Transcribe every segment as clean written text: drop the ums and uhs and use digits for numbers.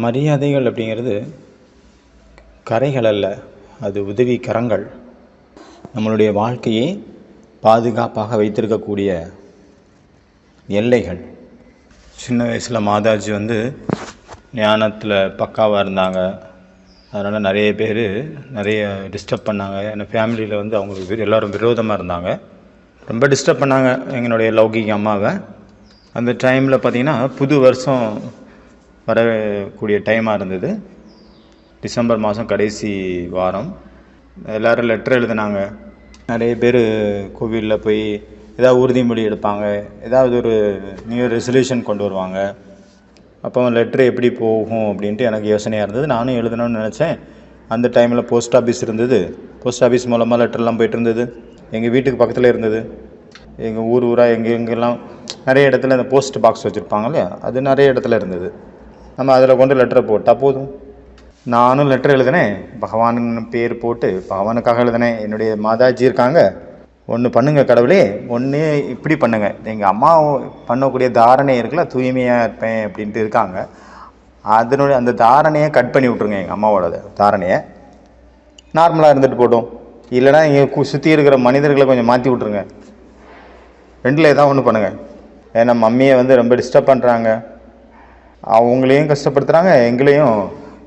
மரியாதைகள் அப்படிங்கிறது கரைகள் அல்ல, அது உதவி கரங்கள். நம்மளுடைய வாழ்க்கையை பாதுகாப்பாக வைத்திருக்கக்கூடிய எல்லைகள். சின்ன வயசில் மாதாஜி ஞானத்தில் பக்காவாக இருந்தாங்க. அதனால் நிறைய பேர் நிறைய டிஸ்டர்ப் பண்ணாங்க. என் ஃபேமிலியில் அவங்களுக்கு எல்லோரும் விரோதமாக இருந்தாங்க. ரொம்ப டிஸ்டர்ப் பண்ணாங்க எங்களுடைய லௌகிக அம்மாவை. அந்த டைமில் பார்த்திங்கன்னா புது வருஷம் வரக்கூடிய டைமாக இருந்தது. டிசம்பர் மாதம் கடைசி வாரம். எல்லோரும் லெட்டர் எழுதினாங்க. நிறைய பேர் கோவிலில் போய் ஏதாவது உறுதிமொழி எடுப்பாங்க, ஏதாவது ஒரு நியூ ரெசல்யூஷன் கொண்டு வருவாங்க. அப்போ லெட்ரு எப்படி போகும் அப்படின்ட்டு எனக்கு யோசனையாக இருந்தது. நானும் எழுதணும்னு நினச்சேன். அந்த டைமில் போஸ்ட் ஆஃபீஸ் இருந்தது. போஸ்ட் ஆஃபீஸ் மூலமாக லெட்டர்லாம் போய்ட்டு இருந்தது. எங்கள் வீட்டுக்கு பக்கத்தில் இருந்தது. எங்கள் ஊராக எங்கெங்கெல்லாம் நிறைய இடத்துல இந்த போஸ்ட் பாக்ஸ் வச்சுருப்பாங்க இல்லையா, அது நிறைய இடத்துல இருந்தது. நம்ம அதில் கொண்டு லெட்டரை போட்டால் போதும். நானும் லெட்டர் எழுதினேன், பகவான் பேர் போட்டு பகவானுக்காக எழுதினேன். என்னுடைய மாதாஜி இருக்காங்க, ஒன்று பண்ணுங்கள் கடவுளே, ஒன்று இப்படி பண்ணுங்கள். எங்கள் அம்மா பண்ணக்கூடிய தாரணை இருக்குல்ல, தூய்மையாக இருப்பேன் அப்படின்ட்டு இருக்காங்க, அதனுடைய அந்த தாரணையை கட் பண்ணி விட்ருங்க. எங்கள் அம்மாவோட தாரணையை நார்மலாக இருந்துட்டு போட்டோம். இல்லைனா இங்கே சுற்றி இருக்கிற மனிதர்களை கொஞ்சம் மாற்றி விட்ருங்க. ரெண்டில் ஏதாவது ஒன்று பண்ணுங்கள். ஏன்னா மம்மியை வந்து ரொம்ப டிஸ்டர்ப் பண்ணுறாங்க, அவங்களையும் கஷ்டப்படுத்துகிறாங்க, எங்களையும்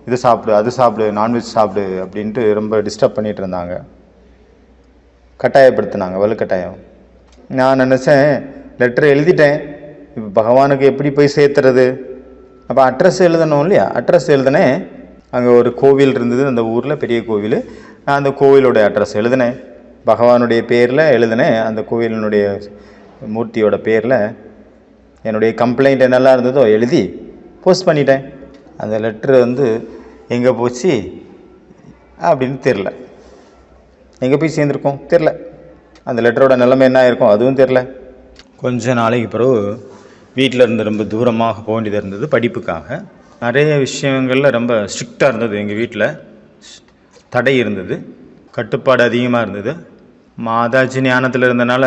இது சாப்பிடு அது சாப்பிடு நான்வெஜ் சாப்பிடு அப்படின்ட்டு ரொம்ப டிஸ்டர்ப் பண்ணிகிட்டு இருந்தாங்க, கட்டாயப்படுத்தினாங்க, வலுக்கட்டாயம். நான் நினச்சேன் லெட்டர் எழுதிட்டேன், இப்போ பகவானுக்கு எப்படி போய் சேர்த்துறது? அப்போ அட்ரஸ் எழுதணும் இல்லையா, அட்ரஸ் எழுதினேன். அங்கே ஒரு கோவில் இருந்தது அந்த ஊரில், பெரிய கோவில். நான் அந்த கோவிலோட அட்ரஸ் எழுதினேன், பகவானுடைய பேரில் எழுதினேன். அந்த கோவிலினுடைய மூர்த்தியோட பேரில் என்னுடைய கம்ப்ளைண்ட் என்னெல்லாம் இருந்ததோ எழுதி போஸ்ட் பண்ணிட்டேன். அந்த லெட்ரு வந்து எங்கே போச்சு அப்படின்னு தெரில, எங்கே போய் சேர்ந்துருக்கோம் தெரில, அந்த லெட்டரோட நிலைமை என்ன இருக்கும் அதுவும் தெரில. கொஞ்ச நாளைக்கு பிறகு வீட்டில் இருந்து ரொம்ப தூரமாக போக வேண்டியதாக இருந்தது படிப்புக்காக. நிறைய விஷயங்களில் ரொம்ப ஸ்ட்ரிக்டாக இருந்தது, எங்கள் வீட்டில் தடை இருந்தது, கட்டுப்பாடு அதிகமாக இருந்தது. மாதாஜி ஞானத்தில் இருந்தனால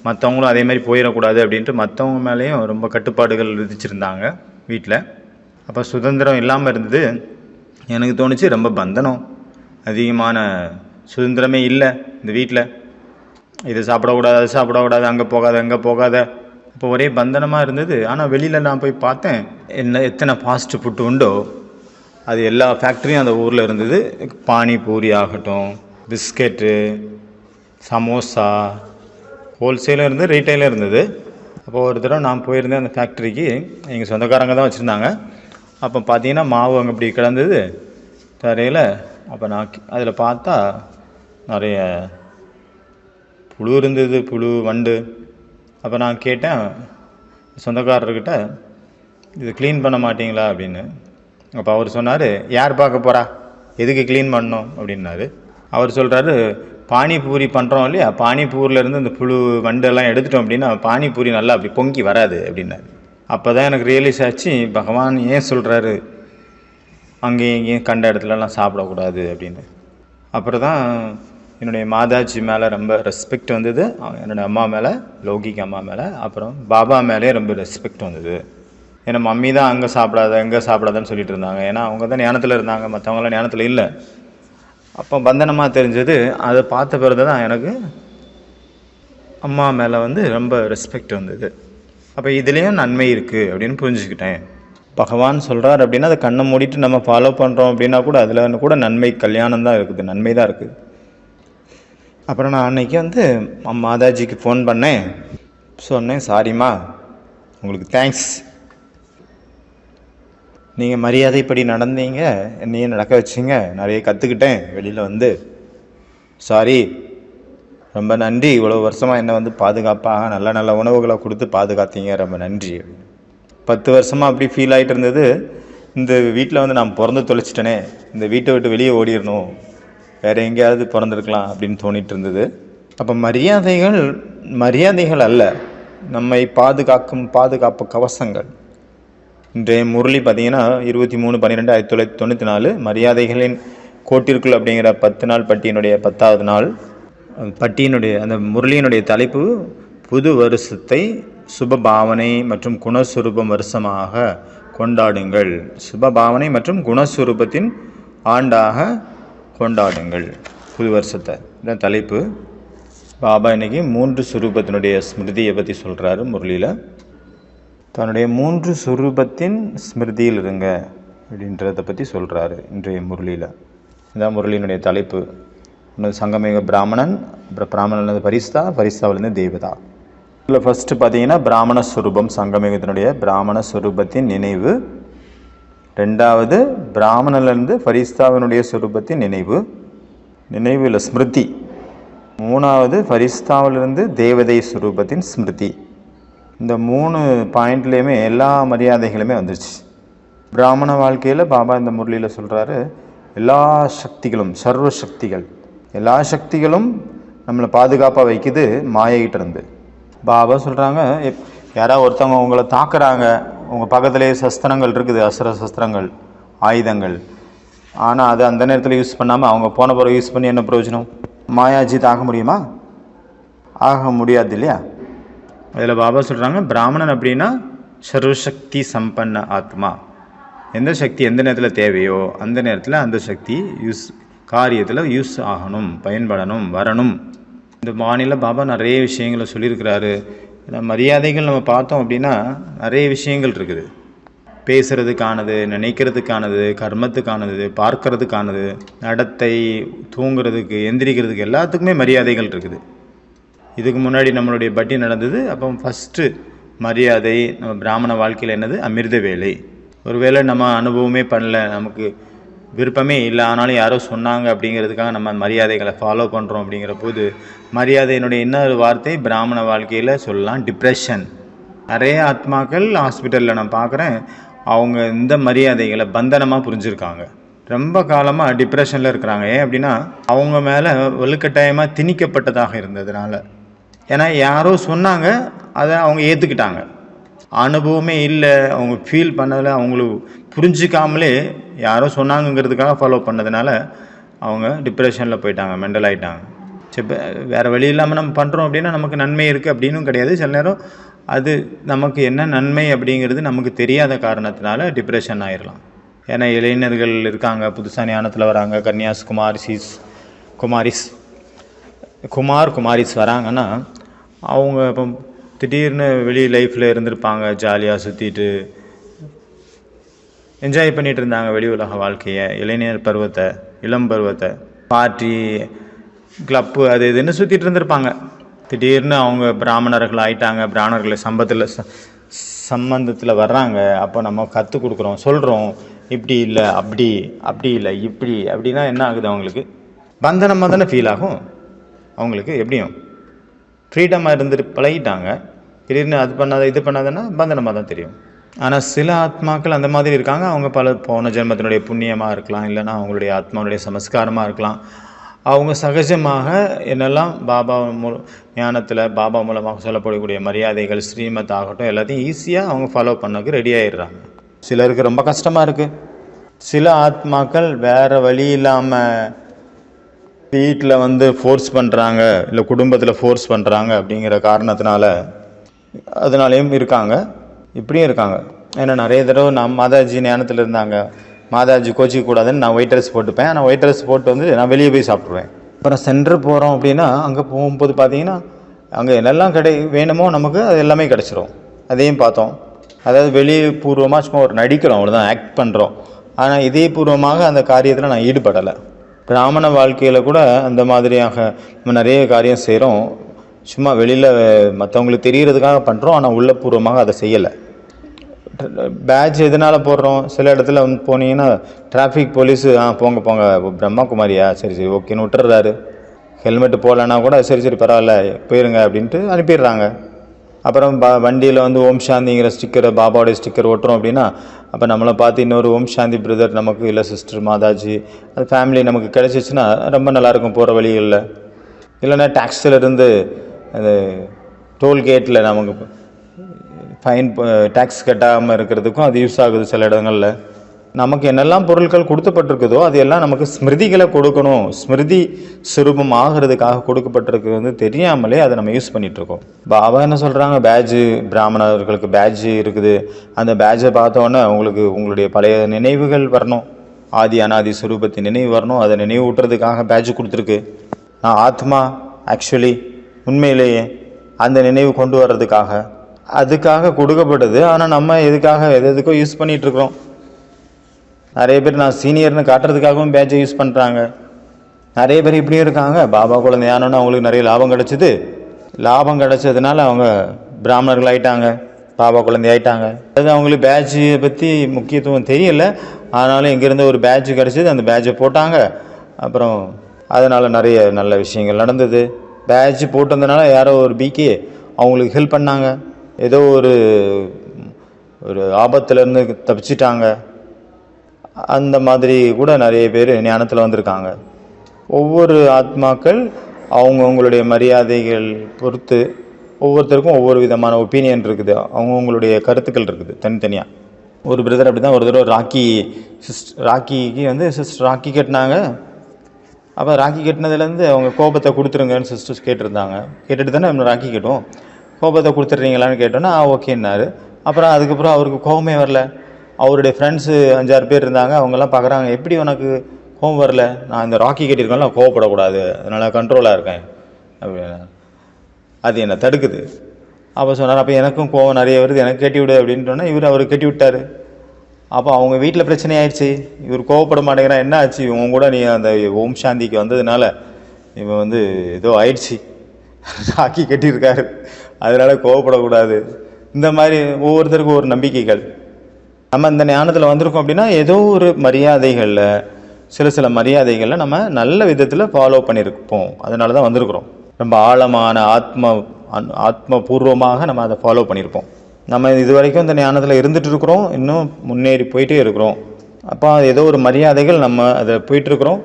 மற்றவங்களும் அதே மாதிரி போயிடக்கூடாது அப்படின்ட்டு மற்றவங்க மேலேயும் ரொம்ப கட்டுப்பாடுகள் விதிச்சிருந்தாங்க வீட்டில். அப்போ சுதந்திரம் இல்லாமல் இருந்தது. எனக்கு தோணுச்சு ரொம்ப பந்தனம், அதிகமான சுதந்திரமே இல்லை இந்த வீட்டில். இது சாப்பிடக்கூடாது அது சாப்பிடக்கூடாது, அங்கே போகாத அங்கே போகாத, இப்போ ஒரே பந்தனமாக இருந்தது. ஆனால் வெளியில் நான் போய் பார்த்தேன், எத்தனை ஃபாஸ்ட் ஃபுட்டு உண்டோ அது எல்லா ஃபேக்ட்ரியும் அந்த ஊரில் இருந்தது. பானிபூரி ஆகட்டும், பிஸ்கெட்டு, சமோசா, ஹோல்சேலும் இருந்தது, ரீட்டைலும் இருந்தது. அப்போ ஒரு தடவை நான் போயிருந்தேன் அந்த ஃபேக்ட்ரிக்கு, எங்கள் சொந்தக்காரங்க தான் வச்சுருந்தாங்க. அப்போ பார்த்தீங்கன்னா மாவு அங்கே இப்படி கிடந்தது தரையில். அப்போ நான் அதில் பார்த்தா நிறைய புழு இருந்தது, புழு வண்டு. அப்போ நான் கேட்டேன் சொந்தக்காரர்கிட்ட, இது க்ளீன் பண்ண மாட்டிங்களா அப்படின்னு. அப்போ அவர் சொன்னார், யார் பார்க்க போகிறா, எதுக்கு க்ளீன் பண்ணணும் அப்படின்னாரு. அவர் சொல்கிறாரு, பானிபூரி பண்ணுறோம் இல்லையா, பானிபூரிலேருந்து இந்த புழு வண்டெல்லாம் எடுத்துட்டோம் அப்படின்னா பானிபூரி நல்லா அப்படி பொங்கி வராது அப்படின்னாரு. அப்போ தான் எனக்கு ரியலைஸ் ஆச்சு, பகவான் ஏன் சொல்கிறாரு அங்கேயும் இங்கேயும் கண்ட இடத்துலலாம் சாப்பிடக்கூடாது அப்படின்னு. அப்புறம் தான் என்னுடைய மாதாஜி மேலே ரொம்ப ரெஸ்பெக்ட் வந்தது, என்னோடய அம்மா மேலே, லௌகிக் அம்மா மேலே, அப்புறம் பாபா மேலே ரொம்ப ரெஸ்பெக்ட் வந்தது. ஏன்னா மம்மி தான் அங்கே சாப்பிடாத எங்கே சாப்பிடாதன்னு சொல்லிட்டு இருந்தாங்க, ஏன்னா அவங்க தான் ஞானத்தில் இருந்தாங்க, மற்றவங்களாம் ஞானத்தில் இல்லை. அப்போ பந்தனமாக தெரிஞ்சது. அதை பார்த்த பிறகு தான் எனக்கு அம்மா மேலே வந்து ரொம்ப ரெஸ்பெக்ட் வந்தது. அப்போ இதுலேயும் நன்மை இருக்குது அப்படின்னு புரிஞ்சுக்கிட்டேன். பகவான் சொல்கிறார் அப்படின்னா அதை கண்ணை மூடிட்டு நம்ம ஃபாலோ பண்ணுறோம் அப்படின்னா கூட அதில் கூட நன்மை, கல்யாணம் தான் இருக்குது, நன்மை தான் இருக்குது. அப்புறம் நான் அன்றைக்கி வந்து மாதாஜிக்கு ஃபோன் பண்ணேன், சொன்னேன், சாரிம்மா, உங்களுக்கு தேங்க்ஸ், நீங்கள் மரியாதைப்படி நடந்தீங்க, என்னையும் நடக்க வச்சிங்க, நிறைய கற்றுக்கிட்டேன் வெளியில் வந்து, சாரி, ரொம்ப நன்றி, இவ்வளோ வருஷமாக என்னை வந்து பாதுகாப்பாக நல்ல நல்ல உணவுகளை கொடுத்து பாதுகாத்தீங்க, ரொம்ப நன்றி. 10 வருஷமாக அப்படி ஃபீல் ஆகிட்டு இருந்தது. இந்த வீட்டில் வந்து நான் பிறந்து தொலைச்சிட்டேனே, இந்த வீட்டை விட்டு வெளியே ஓடிடணும், வேறு எங்கேயாவது பிறந்திருக்கலாம் அப்படின்னு தோணிட்டு இருந்தது. அப்போ மரியாதைகள் அல்ல, நம்மை பாதுகாக்கும் பாதுகாப்பு கவசங்கள். இன்றைய முரளி பார்த்தீங்கன்னா 23/12/1994 மரியாதைகளின் கோட்டிற்குள் அப்படிங்கிற 10 நாள் பட்டியினுடைய 10வது நாள். பட்டியினுடைய அந்த முரளியினுடைய தலைப்பு, புது வருஷத்தை சுபபாவனை மற்றும் குணஸ்வரூபம் வருஷமாக கொண்டாடுங்கள், சுபபாவனை மற்றும் குணஸ்வரூபத்தின் ஆண்டாக கொண்டாடுங்கள் புது வருஷத்தை, இதான் தலைப்பு. பாபா இன்னைக்கு 3 சுரூபத்தினுடைய ஸ்மிருதியை பற்றி சொல்கிறாரு முரளியில். தன்னுடைய 3 சுரூபத்தின் ஸ்மிருதியில் இருங்க அப்படின்றத பற்றி சொல்கிறாரு இன்றைய முரளியில். இதான் முரளியினுடைய தலைப்பு. சங்கமேக பிராமணன், அப்புறம் பிராமணன்லேருந்து பரிஸ்தா, பரிஸ்தாவிலேருந்து தேவதா. இதில் ஃபஸ்ட்டு பார்த்தீங்கன்னா பிராமண ஸ்வரூபம், சங்கமேகத்தினுடைய பிராமண ஸ்வரூபத்தின் நினைவு. 2வது பிராமணன்லேருந்து ஃபரிஸ்தாவினுடைய ஸ்வரூபத்தின் நினைவு இல்லை ஸ்மிருதி. 3வது ஃபரிஸ்தாவிலிருந்து தேவதை ஸ்வரூபத்தின் ஸ்மிருதி. இந்த 3 பாயிண்ட்லேயுமே எல்லா மரியாதைகளுமே வந்துருச்சு. பிராமண வாழ்க்கையில் பாபா இந்த முரளியில் சொல்கிறாரு, எல்லா சக்திகளும், சர்வ சக்திகள், எல்லா சக்திகளும் நம்மளை பாதுகாப்பாக வைக்குது மாயைகிட்ட இருந்து. பாபா சொல்கிறாங்க, யாராவது ஒருத்தவங்க உங்களை தாக்குறாங்க, உங்கள் பக்கத்துலேயே சஸ்திரங்கள் இருக்குது, அசுர சஸ்திரங்கள், ஆயுதங்கள். ஆனால் அது அந்த நேரத்தில் யூஸ் பண்ணாமல் அவங்க போன பிறகு யூஸ் பண்ணி என்ன பிரயோஜனம்? மாயாஜித் ஆக முடியுமா? ஆக முடியாது இல்லையா? அதில் பாபா சொல்கிறாங்க, பிராமணன் அப்படின்னா சர்வசக்தி சம்பன்ன ஆத்மா. எந்த சக்தி எந்த நேரத்தில் தேவையோ அந்த நேரத்தில் அந்த சக்தி காரியத்தில் யூஸ் ஆகணும், பயன்படணும், வரணும். இந்த வானிலை பாபா நிறைய விஷயங்களை சொல்லியிருக்கிறாரு. மரியாதைகள் நம்ம பார்த்தோம் அப்படின்னா நிறைய விஷயங்கள் இருக்குது. பேசுகிறதுக்கானது, நினைக்கிறதுக்கானது, கர்மத்துக்கானது, பார்க்கறதுக்கானது, நடத்தை, தூங்குறதுக்கு, எந்திரிக்கிறதுக்கு, எல்லாத்துக்குமே மரியாதைகள் இருக்குது. இதுக்கு முன்னாடி நம்மளுடைய பட்டி நடந்தது. அப்போ ஃபஸ்ட்டு மரியாதை நம்ம பிராமண வாழ்க்கையில் என்னது? அமிர்த வேலை. ஒருவேளை நம்ம அனுபவமே பண்ணல, நமக்கு விருப்பமே இல்லை, ஆனாலும் யாரோ சொன்னாங்க அப்படிங்கிறதுக்காக நம்ம மரியாதைகளை ஃபாலோ பண்ணுறோம். அப்படிங்கிற போது மரியாதையினுடைய இன்னொரு வார்த்தை பிராமண வாழ்க்கையில் சொல்லலாம், டிப்ரெஷன். நிறைய ஆத்மாக்கள் ஹாஸ்பிட்டலில் நான் பார்க்குறேன், அவங்க இந்த மரியாதைகளை பந்தனமாக புரிஞ்சுருக்காங்க. ரொம்ப காலமாக டிப்ரெஷனில் இருக்கிறாங்க. ஏன் அப்படின்னா அவங்க மேலே வலுக்கட்டாயமாக திணிக்கப்பட்டதாக இருந்ததுனால. ஏன்னா யாரோ சொன்னாங்க, அதை அவங்க ஏற்றுக்கிட்டாங்க. அனுபவமே இல்லை, அவங்க ஃபீல் பண்ணலை, அவங்களுக்கு புரிஞ்சிக்காமலே யாரோ சொன்னாங்கங்கிறதுக்காக ஃபாலோ பண்ணதுனால அவங்க டிப்ரெஷனில் போயிட்டாங்க, மெண்டல் ஆகிட்டாங்க. சரி, வேறு வழி இல்லாமல் நம்ம பண்ணுறோம் அப்படின்னா நமக்கு நன்மை இருக்குது அப்படின்னும் கிடையாது. சில நேரம் அது நமக்கு என்ன நன்மை அப்படிங்கிறது நமக்கு தெரியாத காரணத்தினால டிப்ரெஷன் ஆயிடலாம். ஏன்னா இளைஞர்கள் இருக்காங்க, புதுசாக ஞானத்தில் வராங்க, கன்னியாஸ் குமாரிஸ் வராங்கன்னா அவங்க இப்போ திடீர்னு வெளி லைஃப்பில் இருந்திருப்பாங்க, ஜாலியாக சுற்றிட்டு என்ஜாய் பண்ணிகிட்டு இருந்தாங்க வெளி உலக வாழ்க்கையை, இளைஞர் பருவத்தை, இளம் பருவத்தை, பார்ட்டி, கிளப்பு, அது இதுன்னு சுற்றிட்டு இருந்திருப்பாங்க. திடீர்னு அவங்க பிராமணர்கள் ஆயிட்டாங்க, பிராமணர்களை சம்பந்தத்தில் வர்றாங்க. அப்போ நம்ம கற்றுக் கொடுக்குறோம், சொல்கிறோம், இப்படி இல்லை அப்படி இல்லை இப்படி அப்படின்னா என்ன ஆகுது? அவங்களுக்கு பந்தனமாக தானே ஃபீல் ஆகும். அவங்களுக்கு எப்படியும் ஃப்ரீடமாக இருந்துட்டு பழகிட்டாங்க. திடீர்னு அது பண்ணாத இது பண்ணாதன்னா பந்தனமாக தான் தெரியும். ஆனால் சில ஆத்மாக்கள் அந்த மாதிரி இருக்காங்க. அவங்க பல போன ஜென்மத்தினுடைய புண்ணியமாக இருக்கலாம், இல்லைன்னா அவங்களுடைய ஆத்மாவுடைய சமஸ்காரமாக இருக்கலாம். அவங்க சகஜமாக என்னெல்லாம் பாபா ஞானத்தில் பாபா மூலமாக சொல்லப்படக்கூடிய மரியாதைகள், ஸ்ரீமத் ஆகட்டும், எல்லாத்தையும் ஈஸியாக அவங்க ஃபாலோ பண்ணக்கு ரெடி ஆகிடுறாங்க. சிலருக்கு ரொம்ப கஷ்டமாக இருக்குது. சில ஆத்மாக்கள் வேறு வழி இல்லாமல் வீட்டில் ஃபோர்ஸ் பண்ணுறாங்க, இல்லை குடும்பத்தில் ஃபோர்ஸ் பண்ணுறாங்க அப்படிங்கிற காரணத்தினால அதனாலேயும் இருக்காங்க, இப்படியும் இருக்காங்க. ஏன்னா நிறைய தடவை மாதாஜி ஞானத்தில் இருந்தாங்க, மாதாஜி கோச்சிக்க கூடாதுன்னு நான் ஒயிட் ரைஸ் போட்டுப்பேன். ஆனால் ஒயிட் ரைஸ் போட்டு நான் வெளியே போய் சாப்பிட்ருவேன். அப்புறம் சென்டர் போகிறோம் அப்படின்னா அங்கே போகும்போது பார்த்தீங்கன்னா அங்கே என்னெல்லாம் வேணுமோ நமக்கு அது எல்லாமே கிடச்சிரும். அதையும் பார்த்தோம். அதாவது வெளிப்பூர்வமாக சும்மா ஒரு நடிக்கிறோம், அவ்வளோதான், ஆக்ட் பண்ணுறோம். ஆனால் இதயபூர்வமாக அந்த காரியத்தில் நான் ஈடுபடலை. பிராமண வாழ்க்கையில் கூட அந்த மாதிரியாக நம்ம நிறைய காரியம் செய்கிறோம். சும்மா வெளியில் மற்றவங்களுக்கு தெரிகிறதுக்காக பண்ணுறோம், ஆனால் உள்ளபூர்வமாக அதை செய்யலை. பேட்ச் எதனால் போடுறோம்? சில இடத்துல போனீங்கன்னா டிராஃபிக் போலீஸு போங்க பிரம்மகுமாரியா, சரி ஓகேன்னு விட்டுறாரு. ஹெல்மெட்டு போடலைன்னா கூட சரி பரவாயில்ல போயிருங்க அப்படின்ட்டு அனுப்பிடுறாங்க. அப்புறம் வண்டியில் ஓம் சாந்திங்கிற ஸ்டிக்கரை, பாபாவுடைய ஸ்டிக்கர் ஒட்டுறோம் அப்படின்னா அப்போ நம்மளை பார்த்து இன்னொரு ஓம் சாந்தி பிரதர் நமக்கு, இல்லை சிஸ்டர், மாதாஜி, அது ஃபேமிலி நமக்கு கிடச்சிச்சின்னா ரொம்ப நல்லாயிருக்கும் போகிற வழிகளில். இல்லைன்னா டேக்ஸிலேருந்து அது டோல்கேட்டில் நமக்கு ஃபைன், டேக்ஸ் கட்டாமல் இருக்கிறதுக்கும் அது யூஸ் ஆகுது. சில இடங்களில் நமக்கு என்னெல்லாம் பொருட்கள் கொடுக்கப்பட்டிருக்குதோ அது எல்லாம் நமக்கு ஸ்மிருதிகளை கொடுக்கணும், ஸ்மிருதி சுரூபம் ஆகிறதுக்காக கொடுக்கப்பட்டிருக்கு தெரியாமலே அதை நம்ம யூஸ் பண்ணிகிட்ருக்கோம். பாபா என்ன சொல்கிறாங்க? பேட்ஜு, பிராமணர்களுக்கு பேட்ஜு இருக்குது. அந்த பேட்ஜை பார்த்தோன்னே உங்களுடைய பழைய நினைவுகள் வரணும், ஆதி அனாதி சுரூபத்தின் நினைவு வரணும். அதை நினைவு ஊட்டுறதுக்காக பேட்ஜு கொடுத்துருக்கு. நான் ஆத்மா, ஆக்சுவலி உண்மையிலேயே அந்த நினைவு கொண்டு அதுக்காக கொடுக்கப்பட்டது. ஆனால் நம்ம எதுக்கோ யூஸ் பண்ணிகிட்ருக்குறோம். நிறைய பேர் நான் சீனியர்னு காட்டுறதுக்காகவும் பேட்சை யூஸ் பண்ணுறாங்க. நிறைய பேர் இப்படியும் இருக்காங்க. பாபா குழந்தை ஆனோன்னு அவங்களுக்கு நிறைய லாபம் கிடச்சிது. லாபம் கிடச்சதுனால அவங்க பிராமணர்கள் ஆகிட்டாங்க, பாபா குழந்தை ஆகிட்டாங்க. அது அவங்களுக்கு பேட்சை பற்றி முக்கியத்துவம் தெரியல. ஆனாலும் இங்கேருந்து ஒரு பேட்சு கிடச்சிது, அந்த பேட்சை போட்டாங்க. அப்புறம் அதனால் நிறைய நல்ல விஷயங்கள் நடந்தது. பேட்சு போட்டிருந்தனால யாரோ ஒரு பிகே அவங்களுக்கு ஹெல்ப் பண்ணாங்க, ஏதோ ஒரு ஆபத்துலேருந்து தப்பிச்சிட்டாங்க. அந்த மாதிரி கூட நிறைய பேர் ஞானத்தில் வந்திருக்காங்க. ஒவ்வொரு ஆத்மாக்கள் அவங்கவுங்களுடைய மரியாதைகள் பொறுத்து ஒவ்வொருத்தருக்கும் ஒவ்வொரு விதமான ஒப்பீனியன் இருக்குது, அவங்கவுங்களுடைய கருத்துக்கள் இருக்குது தனித்தனியாக. ஒரு பிரதர் அப்படி தான் ஒரு தடவை ராக்கிக்கு வந்து சிஸ்டர் ராக்கி கட்டினாங்க. அப்போ ராக்கி கட்டினதுலேருந்து அவங்க கோபத்தை கொடுத்துருங்கன்னு சிஸ்டர்ஸ் கேட்டிருந்தாங்க. கேட்டுட்டு தானே நம்ம ராக்கி கட்டுவோம். கோபத்தை கொடுத்துட்றீங்களான்னு கேட்டோன்னா ஓகேன்னாரு. அப்புறம் அதுக்கப்புறம் அவருக்கு கோபமே வரல. அவருடைய ஃப்ரெண்ட்ஸு 5-6 பேர் இருந்தாங்க. அவங்கெல்லாம் பார்க்குறாங்க, எப்படி உனக்கு கோபம் வரல? நான் இந்த ராக்கி கட்டியிருக்கேன்ல, கோவப்படக்கூடாது, அதனால் கண்ட்ரோலாக இருக்கேன் அப்படின்னா. அது என்னை தடுக்குது. அப்போ சொன்னார், அப்போ எனக்கும் கோவம் நிறைய வருது, எனக்கு கட்டி விடு அப்படின்ட்டோன்னா அவர் கட்டி விட்டார். அப்போ அவங்க வீட்டில் பிரச்சனை ஆயிடுச்சு. இவர் கோவப்பட மாட்டேங்கிறான். என்ன ஆச்சு? இவங்க கூட நீ அந்த ஓம் சாந்திக்கு வந்ததுனால இவன் வந்து ஏதோ ஆயிடுச்சு, ராக்கி கட்டியிருக்காரு, அதனால் கோவப்படக்கூடாது. இந்த மாதிரி ஒவ்வொருத்தருக்கும் ஒரு நம்பிக்கைகள். நம்ம இந்த ஞானத்தில் வந்திருக்கோம் அப்படின்னா ஏதோ ஒரு மரியாதைகளில் சில மரியாதைகளில் நம்ம நல்ல விதத்தில் ஃபாலோ பண்ணியிருப்போம். அதனால தான் வந்திருக்கிறோம். ரொம்ப ஆழமான ஆத்மபூர்வமாக நம்ம அதை ஃபாலோ பண்ணியிருப்போம். நம்ம இது வரைக்கும் இந்த ஞானத்தில் இருந்துகிட்டு இருக்கிறோம், இன்னும் முன்னேறி போயிட்டே இருக்கிறோம். அப்போ ஏதோ ஒரு மரியாதைகள் நம்ம அதை போயிட்டுருக்குறோம்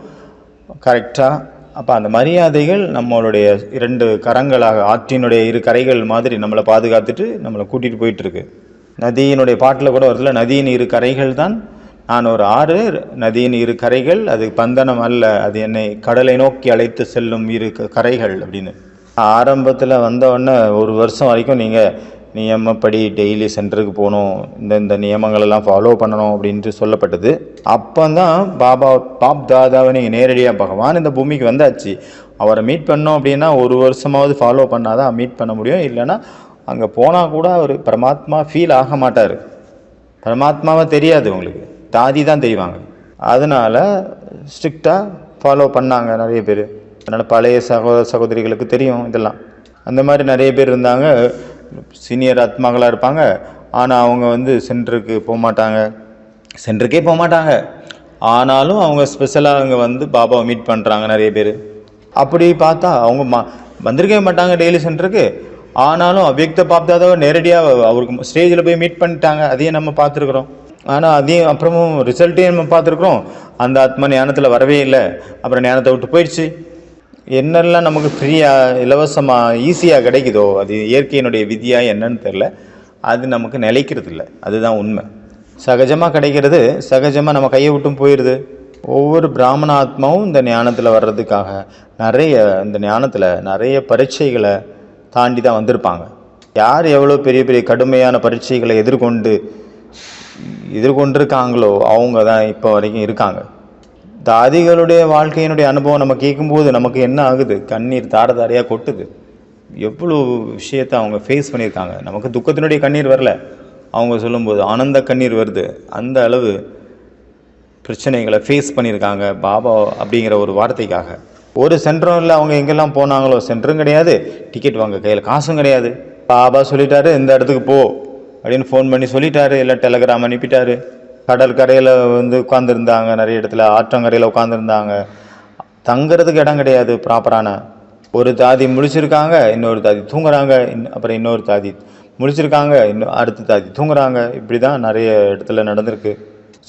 கரெக்டாக. அப்போ அந்த மரியாதைகள் நம்மளுடைய 2 கரங்களாக, ஆற்றினுடைய 2 கரைகள் மாதிரி நம்மளை பாதுகாத்துட்டு நம்மளை கூட்டிகிட்டு போயிட்டுருக்கு. நதியினுடைய பாட்டில் கூட வருதுல, நதியின் 2 கரைகள் தான் நான் ஒரு ஆறு, நதியின் 2 கரைகள் அது பந்தனம் அல்ல, அது என்னை கடலை நோக்கி அழைத்து செல்லும் 2 கரைகள் அப்படின்னு. ஆரம்பத்தில் வந்தவுடனே 1 வருஷம் வரைக்கும் நீங்கள் நியமப்படி டெய்லி சென்டருக்கு போகணும், இந்த நியமங்களெல்லாம் ஃபாலோ பண்ணணும் அப்படின்ட்டு சொல்லப்பட்டது. அப்போ தான் பாப் தாதாவை நீங்கள் நேரடியாக பகவான் இந்த பூமிக்கு வந்தாச்சு, அவரை மீட் பண்ணோம் அப்படின்னா 1 வருஷமாவது ஃபாலோ பண்ணாதான் மீட் பண்ண முடியும். இல்லைன்னா அங்கே போனால் கூட அவர் பரமாத்மா ஃபீல் ஆக மாட்டார். பரமாத்மாவை தெரியாது உங்களுக்கு, தாதி தான் தெரிவாங்க. அதனால் ஸ்ட்ரிக்டாக ஃபாலோ பண்ணாங்க நிறைய பேர். அதனால் பழைய சகோதரிகளுக்கு தெரியும் இதெல்லாம். அந்த மாதிரி நிறைய பேர் இருந்தாங்க, சீனியர் ஆத்மாக்களாக இருப்பாங்க. ஆனால் அவங்க வந்து சென்டருக்கே போக மாட்டாங்க. ஆனாலும் அவங்க ஸ்பெஷலாக அங்கே வந்து பாபாவை மீட் பண்ணுறாங்க நிறைய பேர். அப்படி பார்த்தா அவங்க வந்திருக்கவே மாட்டாங்க டெய்லி சென்டருக்கு. ஆனாலும் அவ்யக்த பாப்தாதாவை நேரடியாக அவருக்கு ஸ்டேஜில் போய் மீட் பண்ணிட்டாங்க. அதையும் நம்ம பார்த்துருக்குறோம். ஆனால் அதையும் அப்புறமும் ரிசல்ட்டையும் நம்ம பார்த்துருக்குறோம். அந்த ஆத்மா ஞானத்தில் வரவே இல்லை, அப்புறம் ஞானத்தை விட்டு போயிடுச்சு. என்னெல்லாம் நமக்கு ஃப்ரீயாக இலவசமாக ஈஸியாக கிடைக்குதோ அது இயற்கையினுடைய விதியாக என்னன்னு தெரில, அது நமக்கு நிலைக்கிறது இல்லை. அதுதான் உண்மை. சகஜமாக கிடைக்கிறது சகஜமாக நம்ம கையை விட்டும் போயிடுது. ஒவ்வொரு பிராமண ஆத்மாவும் இந்த ஞானத்தில் வர்றதுக்காக இந்த ஞானத்தில் நிறைய பரீட்சைகளை தாண்டி தான் வந்திருப்பாங்க. யார் எவ்வளோ பெரிய பெரிய கடுமையான பரீட்சைகளை எதிர்கொண்டிருக்காங்களோ அவங்க தான் இப்போ வரைக்கும் இருக்காங்க. தாதிகளுடைய வாழ்க்கையினுடைய அனுபவம் நம்ம கேட்கும்போது நமக்கு என்ன ஆகுது? கண்ணீர் தாரையாக கொட்டுது. எவ்வளோ விஷயத்தை அவங்க ஃபேஸ் பண்ணியிருக்காங்க. நமக்கு துக்கத்தினுடைய கண்ணீர் வரல, அவங்க சொல்லும்போது ஆனந்த கண்ணீர் வருது. அந்த அளவு பிரச்சனைகளை ஃபேஸ் பண்ணியிருக்காங்க பாபா அப்படிங்கிற ஒரு வார்த்தைக்காக. ஒரு சென்டரும் இல்லை. அவங்க எங்கெல்லாம் போனாங்களோ சென்டரும் கிடையாது, டிக்கெட் வாங்க கையில் காசும் கிடையாது. பாபா சொல்லிட்டாரு இந்த இடத்துக்கு போ அப்படின்னு ஃபோன் பண்ணி சொல்லிட்டாரு, இல்லை டெலகிராம் அனுப்பிட்டாரு. கடற்கரையில் வந்து உட்காந்துருந்தாங்க, நிறைய இடத்துல ஆற்றங்கரையில் உட்காந்துருந்தாங்க. தங்கிறதுக்கு இடம் கிடையாது ப்ராப்பரான. ஒரு தாதி முழிச்சிருக்காங்க, இன்னொரு தாதி தூங்குறாங்க, அப்புறம் இன்னொரு தாதி முழிச்சிருக்காங்க, அடுத்த தாதி தூங்குறாங்க. இப்படி தான் நிறைய இடத்துல நடந்திருக்கு.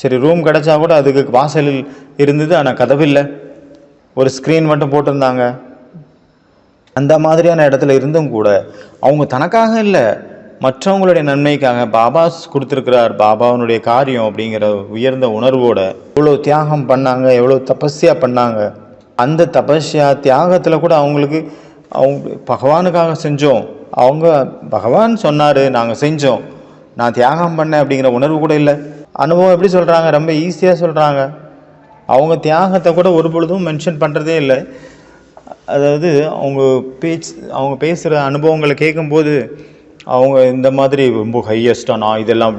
சரி, ரூம் கிடச்சா கூட அதுக்கு வாசலில் இருந்தது, ஆனால் கதவில்லை, ஒரு ஸ்க்ரீன் மட்டும் போட்டிருந்தாங்க. அந்த மாதிரியான இடத்துல இருந்தும் கூட அவங்க தனக்காக இல்லை, மற்றவங்களுடைய நன்மைக்காக பாபா கொடுத்துருக்கிறார், பாபாவனுடைய காரியம் அப்படிங்கிற உயர்ந்த உணர்வோட எவ்வளோ தியாகம் பண்ணாங்க, எவ்வளோ தபஸ்யா பண்ணாங்க. அந்த தபஸ்யா தியாகத்தில் கூட அவங்க பகவானுக்காக செஞ்சோம். அவங்க பகவான் சொன்னார், நாங்கள் செஞ்சோம், நான் தியாகம் பண்ணேன் அப்படிங்கிற உணர்வு கூட இல்லை. அனுபவம் எப்படி சொல்கிறாங்க? ரொம்ப ஈஸியாக சொல்கிறாங்க. அவங்க தியாகத்தை கூட ஒரு பொழுதும் மென்ஷன் பண்ணுறதே இல்லை. அதாவது அவங்க பேசுகிற அனுபவங்களை கேட்கும்போது அவங்க இந்த மாதிரி ரொம்ப ஹையஸ்டாக நான் இதெல்லாம்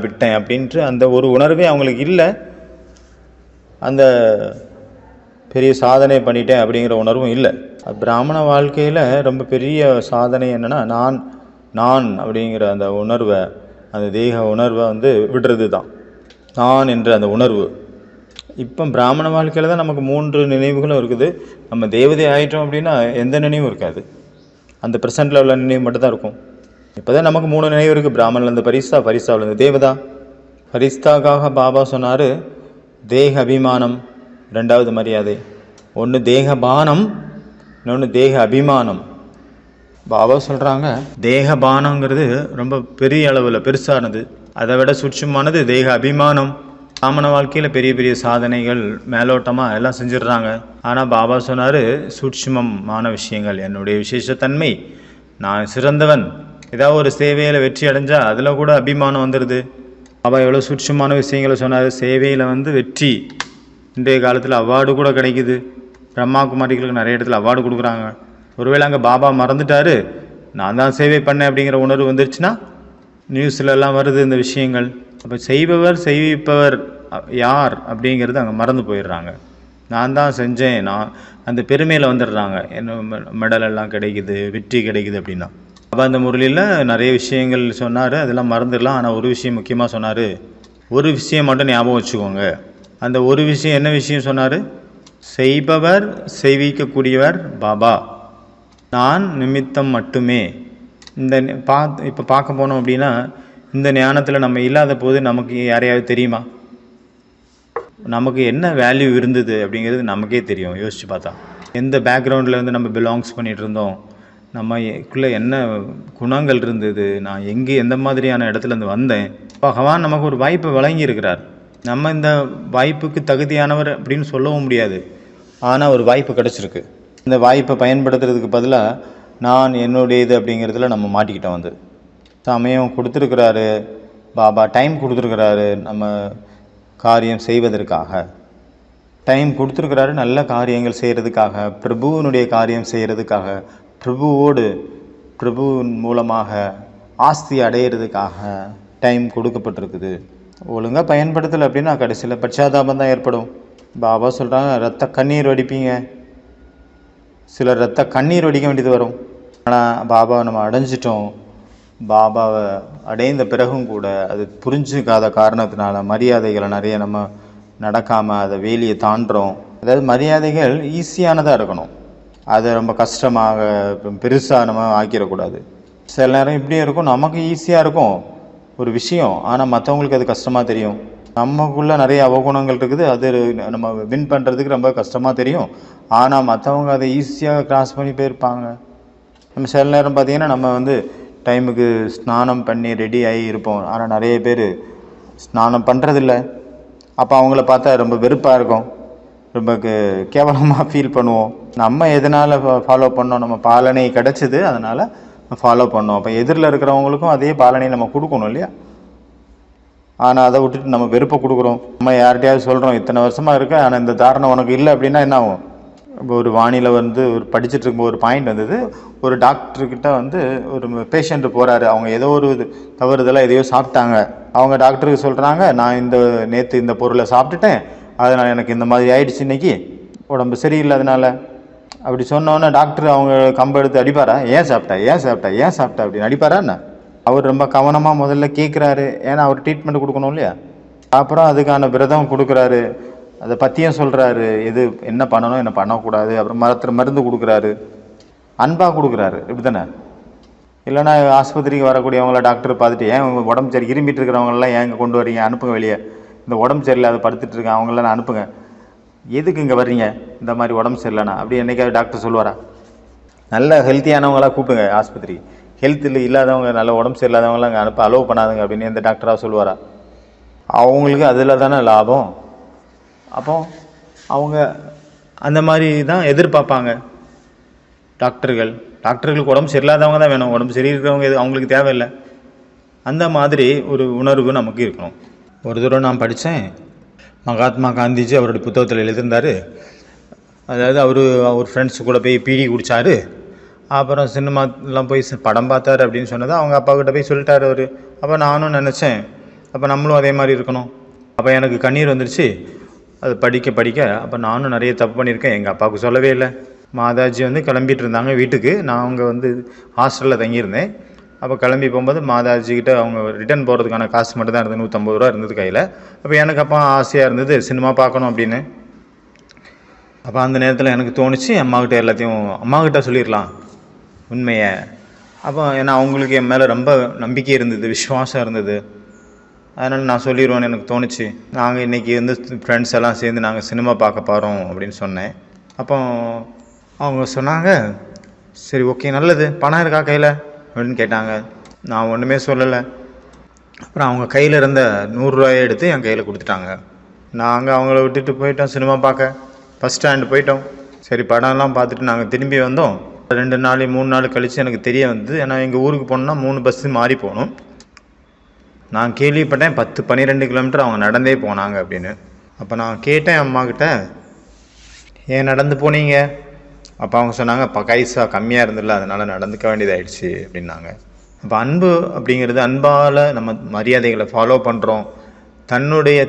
விட்டேன் அப்படின்ட்டு அந்த ஒரு உணர்வே அவங்களுக்கு இல்லை. அந்த பெரிய சாதனை பண்ணிட்டேன் அப்படிங்கிற உணர்வும் இல்லை. பிராமண வாழ்க்கையில் ரொம்ப பெரிய சாதனை என்னென்னா நான் அப்படிங்கிற அந்த உணர்வை, அந்த தேக உணர்வை வந்து விடுறது தான் நான் என்ற அந்த உணர்வு. இப்போ பிராமண வாழ்க்கையில் தான் நமக்கு 3 நினைவுகளும் இருக்குது. நம்ம தேவதை ஆகிட்டோம் அப்படின்னா எந்த நினைவும் இருக்காது, அந்த ப்ரெசென்ட்டில் உள்ள நினைவு மட்டும்தான் இருக்கும். இப்போ தான் நமக்கு 3 நினைவு இருக்குது. பிராமணிலேருந்து பரிஸ்தாவிலேருந்து தேவதா. பரிஸ்தாக்காக பாபா சொன்னார் தேக அபிமானம், 2வது மரியாதை. ஒன்று தேக பானம், இன்னொன்று தேக அபிமானம். பாபா சொல்கிறாங்க, தேகபானங்கிறது ரொம்ப பெரிய அளவில் பெருசானது. அதை விட சூட்சுமானது தேக அபிமானம். சாமன வாழ்க்கையில் பெரிய பெரிய சாதனைகள் மேலோட்டமாக எல்லாம் செஞ்சிடுறாங்க. ஆனால் பாபா சொன்னார், சூட்சுமமான விஷயங்கள், என்னுடைய விசேஷத்தன்மை, நான் சிறந்தவன். ஏதாவது ஒரு சேவையில் வெற்றி அடைஞ்சால் அதில் கூட அபிமானம் வந்துடுது. பாபா எவ்வளோ சூட்சுமான விஷயங்களை சொன்னார். சேவையில் வெற்றி, இன்றைய காலத்தில் அவார்டு கூட கிடைக்குது. பிரம்மா குமாரிகளுக்கு நிறைய இடத்துல அவார்டு கொடுக்குறாங்க. ஒருவேளை அங்கே பாபா மறந்துட்டார், நான் தான் சேவை பண்ணேன் அப்படிங்கிற உணர்வு வந்துருச்சுன்னா நியூஸ்லலாம் வருது இந்த விஷயங்கள். அப்போ செய்பவர் செய்விப்பவர் யார் அப்படிங்கிறது அங்கே மறந்து போயிடுறாங்க. நான் தான் செஞ்சேன், நான் அந்த பெருமையில் வந்துடுறாங்க. என்ன மெடல் எல்லாம் கிடைக்குது, வெற்றி கிடைக்குது அப்படின்னா. அப்போ அந்த முரளியில் நிறைய விஷயங்கள் சொன்னார், அதெல்லாம் மறந்துடலாம். ஆனால் ஒரு விஷயம் முக்கியமாக சொன்னார். ஒரு விஷயம் மட்டும் ஞாபகம் வச்சுக்கோங்க. அந்த ஒரு விஷயம் என்ன விஷயம் சொன்னார்? செய்பவர் செய்விக்கக்கூடியவர் பாபா, நான் நிமித்தம் மட்டுமே. இந்த இப்போ பார்க்க போனோம் அப்படின்னா, இந்த ஞானத்தில் நம்ம இல்லாத போது நமக்கு யாரையாவது தெரியுமா? நமக்கு என்ன வேல்யூ இருந்தது அப்படிங்கிறது நமக்கே தெரியும். யோசித்து பார்த்தா எந்த பேக்ரவுண்டில் நம்ம பிலாங்ஸ் பண்ணிகிட்டு இருந்தோம், நம்மக்குள்ளே என்ன குணங்கள் இருந்தது, நான் எங்கே எந்த மாதிரியான இடத்துலேருந்து வந்தேன். பகவான் நமக்கு ஒரு வாய்ப்பை வழங்கியிருக்கிறார். நம்ம இந்த வாய்ப்புக்கு தகுதியானவர் அப்படின்னு சொல்லவும் முடியாது. ஆனால் ஒரு வாய்ப்பு கிடச்சிருக்கு. இந்த வாய்ப்பை பயன்படுத்துறதுக்கு பதிலாக நான் என்னுடையது அப்படிங்கிறதுல நம்ம மாட்டிக்கிட்டோம். சமயம் கொடுத்துருக்கிறாரு பாபா, டைம் கொடுத்துருக்கிறாரு நம்ம காரியம் செய்வதற்காக. டைம் கொடுத்துருக்கிறாரு நல்ல காரியங்கள் செய்கிறதுக்காக, பிரபுவனுடைய காரியம் செய்கிறதுக்காக, பிரபுவின் மூலமாக ஆஸ்தி அடையிறதுக்காக டைம் கொடுக்கப்பட்டிருக்குது. ஒழுங்காக பயன்படுத்தலை அப்படின்னா கடைசியில் பச்சாதாபம் தான் ஏற்படும். பாபா சொல்கிறாங்க, ரத்த கண்ணீர் வடிப்பீங்க. சிலர் ரத்த கண்ணீர் வடிக்க வேண்டியது வரும். ஆனால் பாபாவை நம்ம அடைஞ்சிட்டோம். பாபாவை அடைந்த பிறகும் கூட அது புரிஞ்சுக்காத காரணத்தினால மரியாதைகளை நிறைய நம்ம நடக்காமல் அதை வேலியை தாண்டுறோம். அதாவது மரியாதைகள் ஈஸியானதாக இருக்கணும், அதை ரொம்ப கஷ்டமாக பெருசாக நம்ம ஆக்கிடக்கூடாது. சில நேரம் இப்படியே இருக்கும், நமக்கு ஈஸியாக இருக்கும் ஒரு விஷயம், ஆனால் மற்றவங்களுக்கு அது கஷ்டமாக தெரியும். நமக்குள்ளே நிறைய அவகுணங்கள் இருக்குது, அது நம்ம வின் பண்ணுறதுக்கு ரொம்ப கஷ்டமாக தெரியும். ஆனால் மற்றவங்க அதை ஈஸியாக கிராஸ் பண்ணி போயிருப்பாங்க. நம்ம சில நேரம் பார்த்திங்கன்னா நம்ம டைமுக்கு ஸ்நானம் பண்ணி ரெடி ஆகி இருப்போம். ஆனால் நிறைய பேர் ஸ்நானம் பண்ணுறதில்ல. அப்போ அவங்கள பார்த்தா ரொம்ப வெறுப்பாக இருக்கும், ரொம்ப கேவலமாக ஃபீல் பண்ணுவோம். நம்ம எதனால் ஃபாலோ பண்ணோம்? நம்ம பாலனை கிடச்சிது, அதனால் ஃபாலோ பண்ணோம். அப்போ எதிரில் இருக்கிறவங்களுக்கும் அதே பாலனை நம்ம கொடுக்கணும் இல்லையா? ஆனால் அதை விட்டுட்டு நம்ம வெறுப்பை கொடுக்குறோம். நம்ம யார்கிட்டையாவது சொல்கிறோம், இத்தனை வருஷமாக இருக்க, ஆனால் இந்த தாரணம் உனக்கு இல்லை அப்படின்னா என்ன ஆகும்? இப்போ ஒரு வானியில் ஒரு படிச்சுட்டு இருக்கும்போது ஒரு பாயிண்ட் வந்தது. ஒரு டாக்டர்கிட்ட ஒரு பேஷண்ட்டு போகிறாரு. அவங்க ஏதோ ஒரு தவறுதலாக எதையோ சாப்பிட்டாங்க. அவங்க டாக்டருக்கு சொல்கிறாங்க, நான் நேற்று இந்த பொருளை சாப்பிட்டுட்டேன், அதனால் எனக்கு இந்த மாதிரி ஆயிடுச்சு, இன்னைக்கு உடம்பு சரியில்லை அதனால். அப்படி சொன்னோன்னே டாக்டர் அவங்க கம்பை எடுத்து அடிப்பாரா? ஏன் சாப்பிட்டா அப்படின்னு அடிப்பாரா என்ன? அவர் ரொம்ப கவனமாக முதல்ல கேட்குறாரு, ஏன்னா அவர் ட்ரீட்மெண்ட் கொடுக்கணும் இல்லையா? அப்புறம் அதுக்கான விரதம் கொடுக்குறாரு, அதை பற்றியும் சொல்கிறாரு, எது என்ன பண்ணணும் என்ன பண்ணக்கூடாது. அப்புறம் மருந்து கொடுக்குறாரு, அன்பாக கொடுக்குறாரு. இப்படி தானே? இல்லைன்னா ஆஸ்பத்திரிக்கு வரக்கூடியவங்கள டாக்டர் பார்த்துட்டு, ஏன் உடம்பு சரி இரும்பிட்டு இருக்கிறவங்களெல்லாம் ஏங்க கொண்டு வரீங்க, அனுப்புங்க வெளியே. இந்த உடம்பு சரியில்லை, அதை படுத்துட்டு இருக்கேன், அவங்களெல்லாம் அனுப்புங்க. எதுக்கு இங்கே வர்றீங்க இந்த மாதிரி உடம்பு சரியில்லைண்ணா? அப்படி என்னைக்காவது டாக்டர் சொல்லுவாரா? நல்ல ஹெல்த்தியானவங்களாக கூப்பிடுங்க ஆஸ்பத்திரி, ஹெல்த்தில் இல்லாதவங்க, நல்ல உடம்பு சரியில்லாதவங்களாம் அங்கே அனுப்ப அலோவ் பண்ணாதுங்க அப்படின்னு எந்த டாக்டராக சொல்லுவாரா? அவங்களுக்கு அதில் தானே லாபம். அப்போ அவங்க அந்த மாதிரி தான் எதிர்பார்ப்பாங்க. டாக்டர்களுக்கு உடம்பு சரியில்லாதவங்க தான் வேணும், உடம்பு சரி இருக்கிறவங்க அவங்களுக்கு தேவையில்லை. அந்த மாதிரி ஒரு உணர்வு நமக்கு இருக்கணும். ஒரு தடவை நான் படித்தேன், மகாத்மா காந்திஜி அவருடைய புத்தகத்தில் எழுதியிருந்தார். அதாவது அவர் ஃப்ரெண்ட்ஸு கூட போய் பீடி குடித்தார், அப்புறம் சினிமாலாம் போய் படம் பார்த்தாரு அப்படின்னு சொன்னதை அவங்க அப்பாக்கிட்ட போய் சொல்லிட்டார் அவர். அப்போ நானும் நினச்சேன், அப்போ நம்மளும் அதே மாதிரி இருக்கணும். அப்போ எனக்கு கண்ணீர் வந்துருச்சு அது படிக்க. அப்போ நானும் நிறைய தப்பு பண்ணியிருக்கேன், எங்கள் அப்பாவுக்கு சொல்லவே இல்லை. மாதாஜி கிளம்பிட்டு இருந்தாங்க வீட்டுக்கு, நான் அவங்க ஹாஸ்டலில் தங்கியிருந்தேன். அப்போ கிளம்பி போகும்போது மாதாஜிக்கிட்ட அவங்க ரிட்டர்ன் போகிறதுக்கான காசு மட்டும் தான் இருந்தது, 150 ரூபா இருந்தது கையில். அப்போ எனக்கு அப்போ ஆசையாக இருந்தது சினிமா பார்க்கணும் அப்படின்னு. அப்போ அந்த நேரத்தில் எனக்கு தோணுச்சு, அம்மாக்கிட்ட சொல்லிடலாம் உண்மையை. அப்போ ஏன்னா அவங்களுக்கு என் மேலே ரொம்ப நம்பிக்கை இருந்தது, விசுவாசம் இருந்தது. அதனால் நான் சொல்லிடுவேன்னு எனக்கு தோணுச்சு. நாங்கள் இன்றைக்கி ஃப்ரெண்ட்ஸ் எல்லாம் சேர்ந்து நாங்கள் சினிமா பார்க்க போகிறோம் அப்படின்னு சொன்னேன். அப்போ அவங்க சொன்னாங்க, சரி ஓகே நல்லது, பணம் இருக்கா கையில் அப்படின்னு கேட்டாங்க. நான் ஒன்றுமே சொல்லலை. அப்புறம் அவங்க கையில் இருந்த 100 ரூபாயை எடுத்து என் கையில் கொடுத்துட்டாங்க. நாங்கள் அவங்கள விட்டுட்டு போயிட்டோம் சினிமா பார்க்க. பஸ் ஸ்டாண்டு போயிட்டோம். சரி படம்லாம் பார்த்துட்டு நாங்கள் திரும்பி வந்தோம். 2 நாள் 3 நாள் கழித்து எனக்கு தெரிய வந்தது. ஏன்னா எங்கள் ஊருக்கு போனோம்னா 3 பஸ்ஸு மாறி போகணும். நான் கேள்விப்பட்டேன் 10-12 கிலோமீட்டர் அவங்க நடந்தே போனாங்க அப்படின்னு. அப்போ நான் கேட்டேன் அம்மாக்கிட்ட, ஏன் நடந்து போனீங்க? அப்போ அவங்க சொன்னாங்க, கைசா கம்மியாக இருந்ததில்ல, அதனால் நடந்துக்க வேண்டியதாகிடுச்சு அப்படின்னாங்க. அப்போ அன்பு அப்படிங்கிறது, அன்பால் நம்ம மரியாதைகளை ஃபாலோ பண்ணுறோம். தன்னுடைய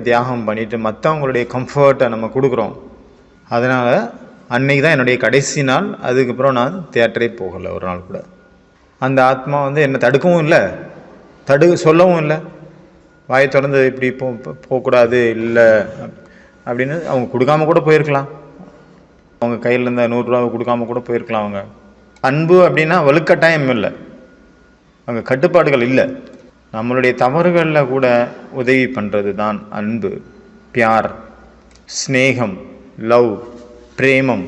தியாகம் பண்ணிவிட்டு மற்றவங்களுடைய கம்ஃபர்ட்டை நம்ம கொடுக்குறோம். அதனால் அன்றைக்கி தான் என்னுடைய கடைசி நாள். அதுக்கப்புறம் நான் தியேட்டரே போகலை ஒரு நாள் கூட. அந்த ஆத்மா என்னை தடுக்கவும் இல்லை, சொல்லவும் இல்லை. வாயை திறந்து இப்படி போகக்கூடாது இல்லை அப்படின்னு அவங்க கொடுக்காம கூட போயிருக்கலாம். அவங்க கையில் இருந்த 100 ரூபா கொடுக்காம கூட போயிருக்கலாம். அவங்க அன்பு அப்படின்னா வலுக்கட்டாயம் இல்லை, அங்கே கட்டுப்பாடுகள் இல்லை. நம்மளுடைய தவறுகளில் கூட உதவி பண்ணுறது தான் அன்பு, பியார், ஸ்னேகம், லவ், பிரேமம்.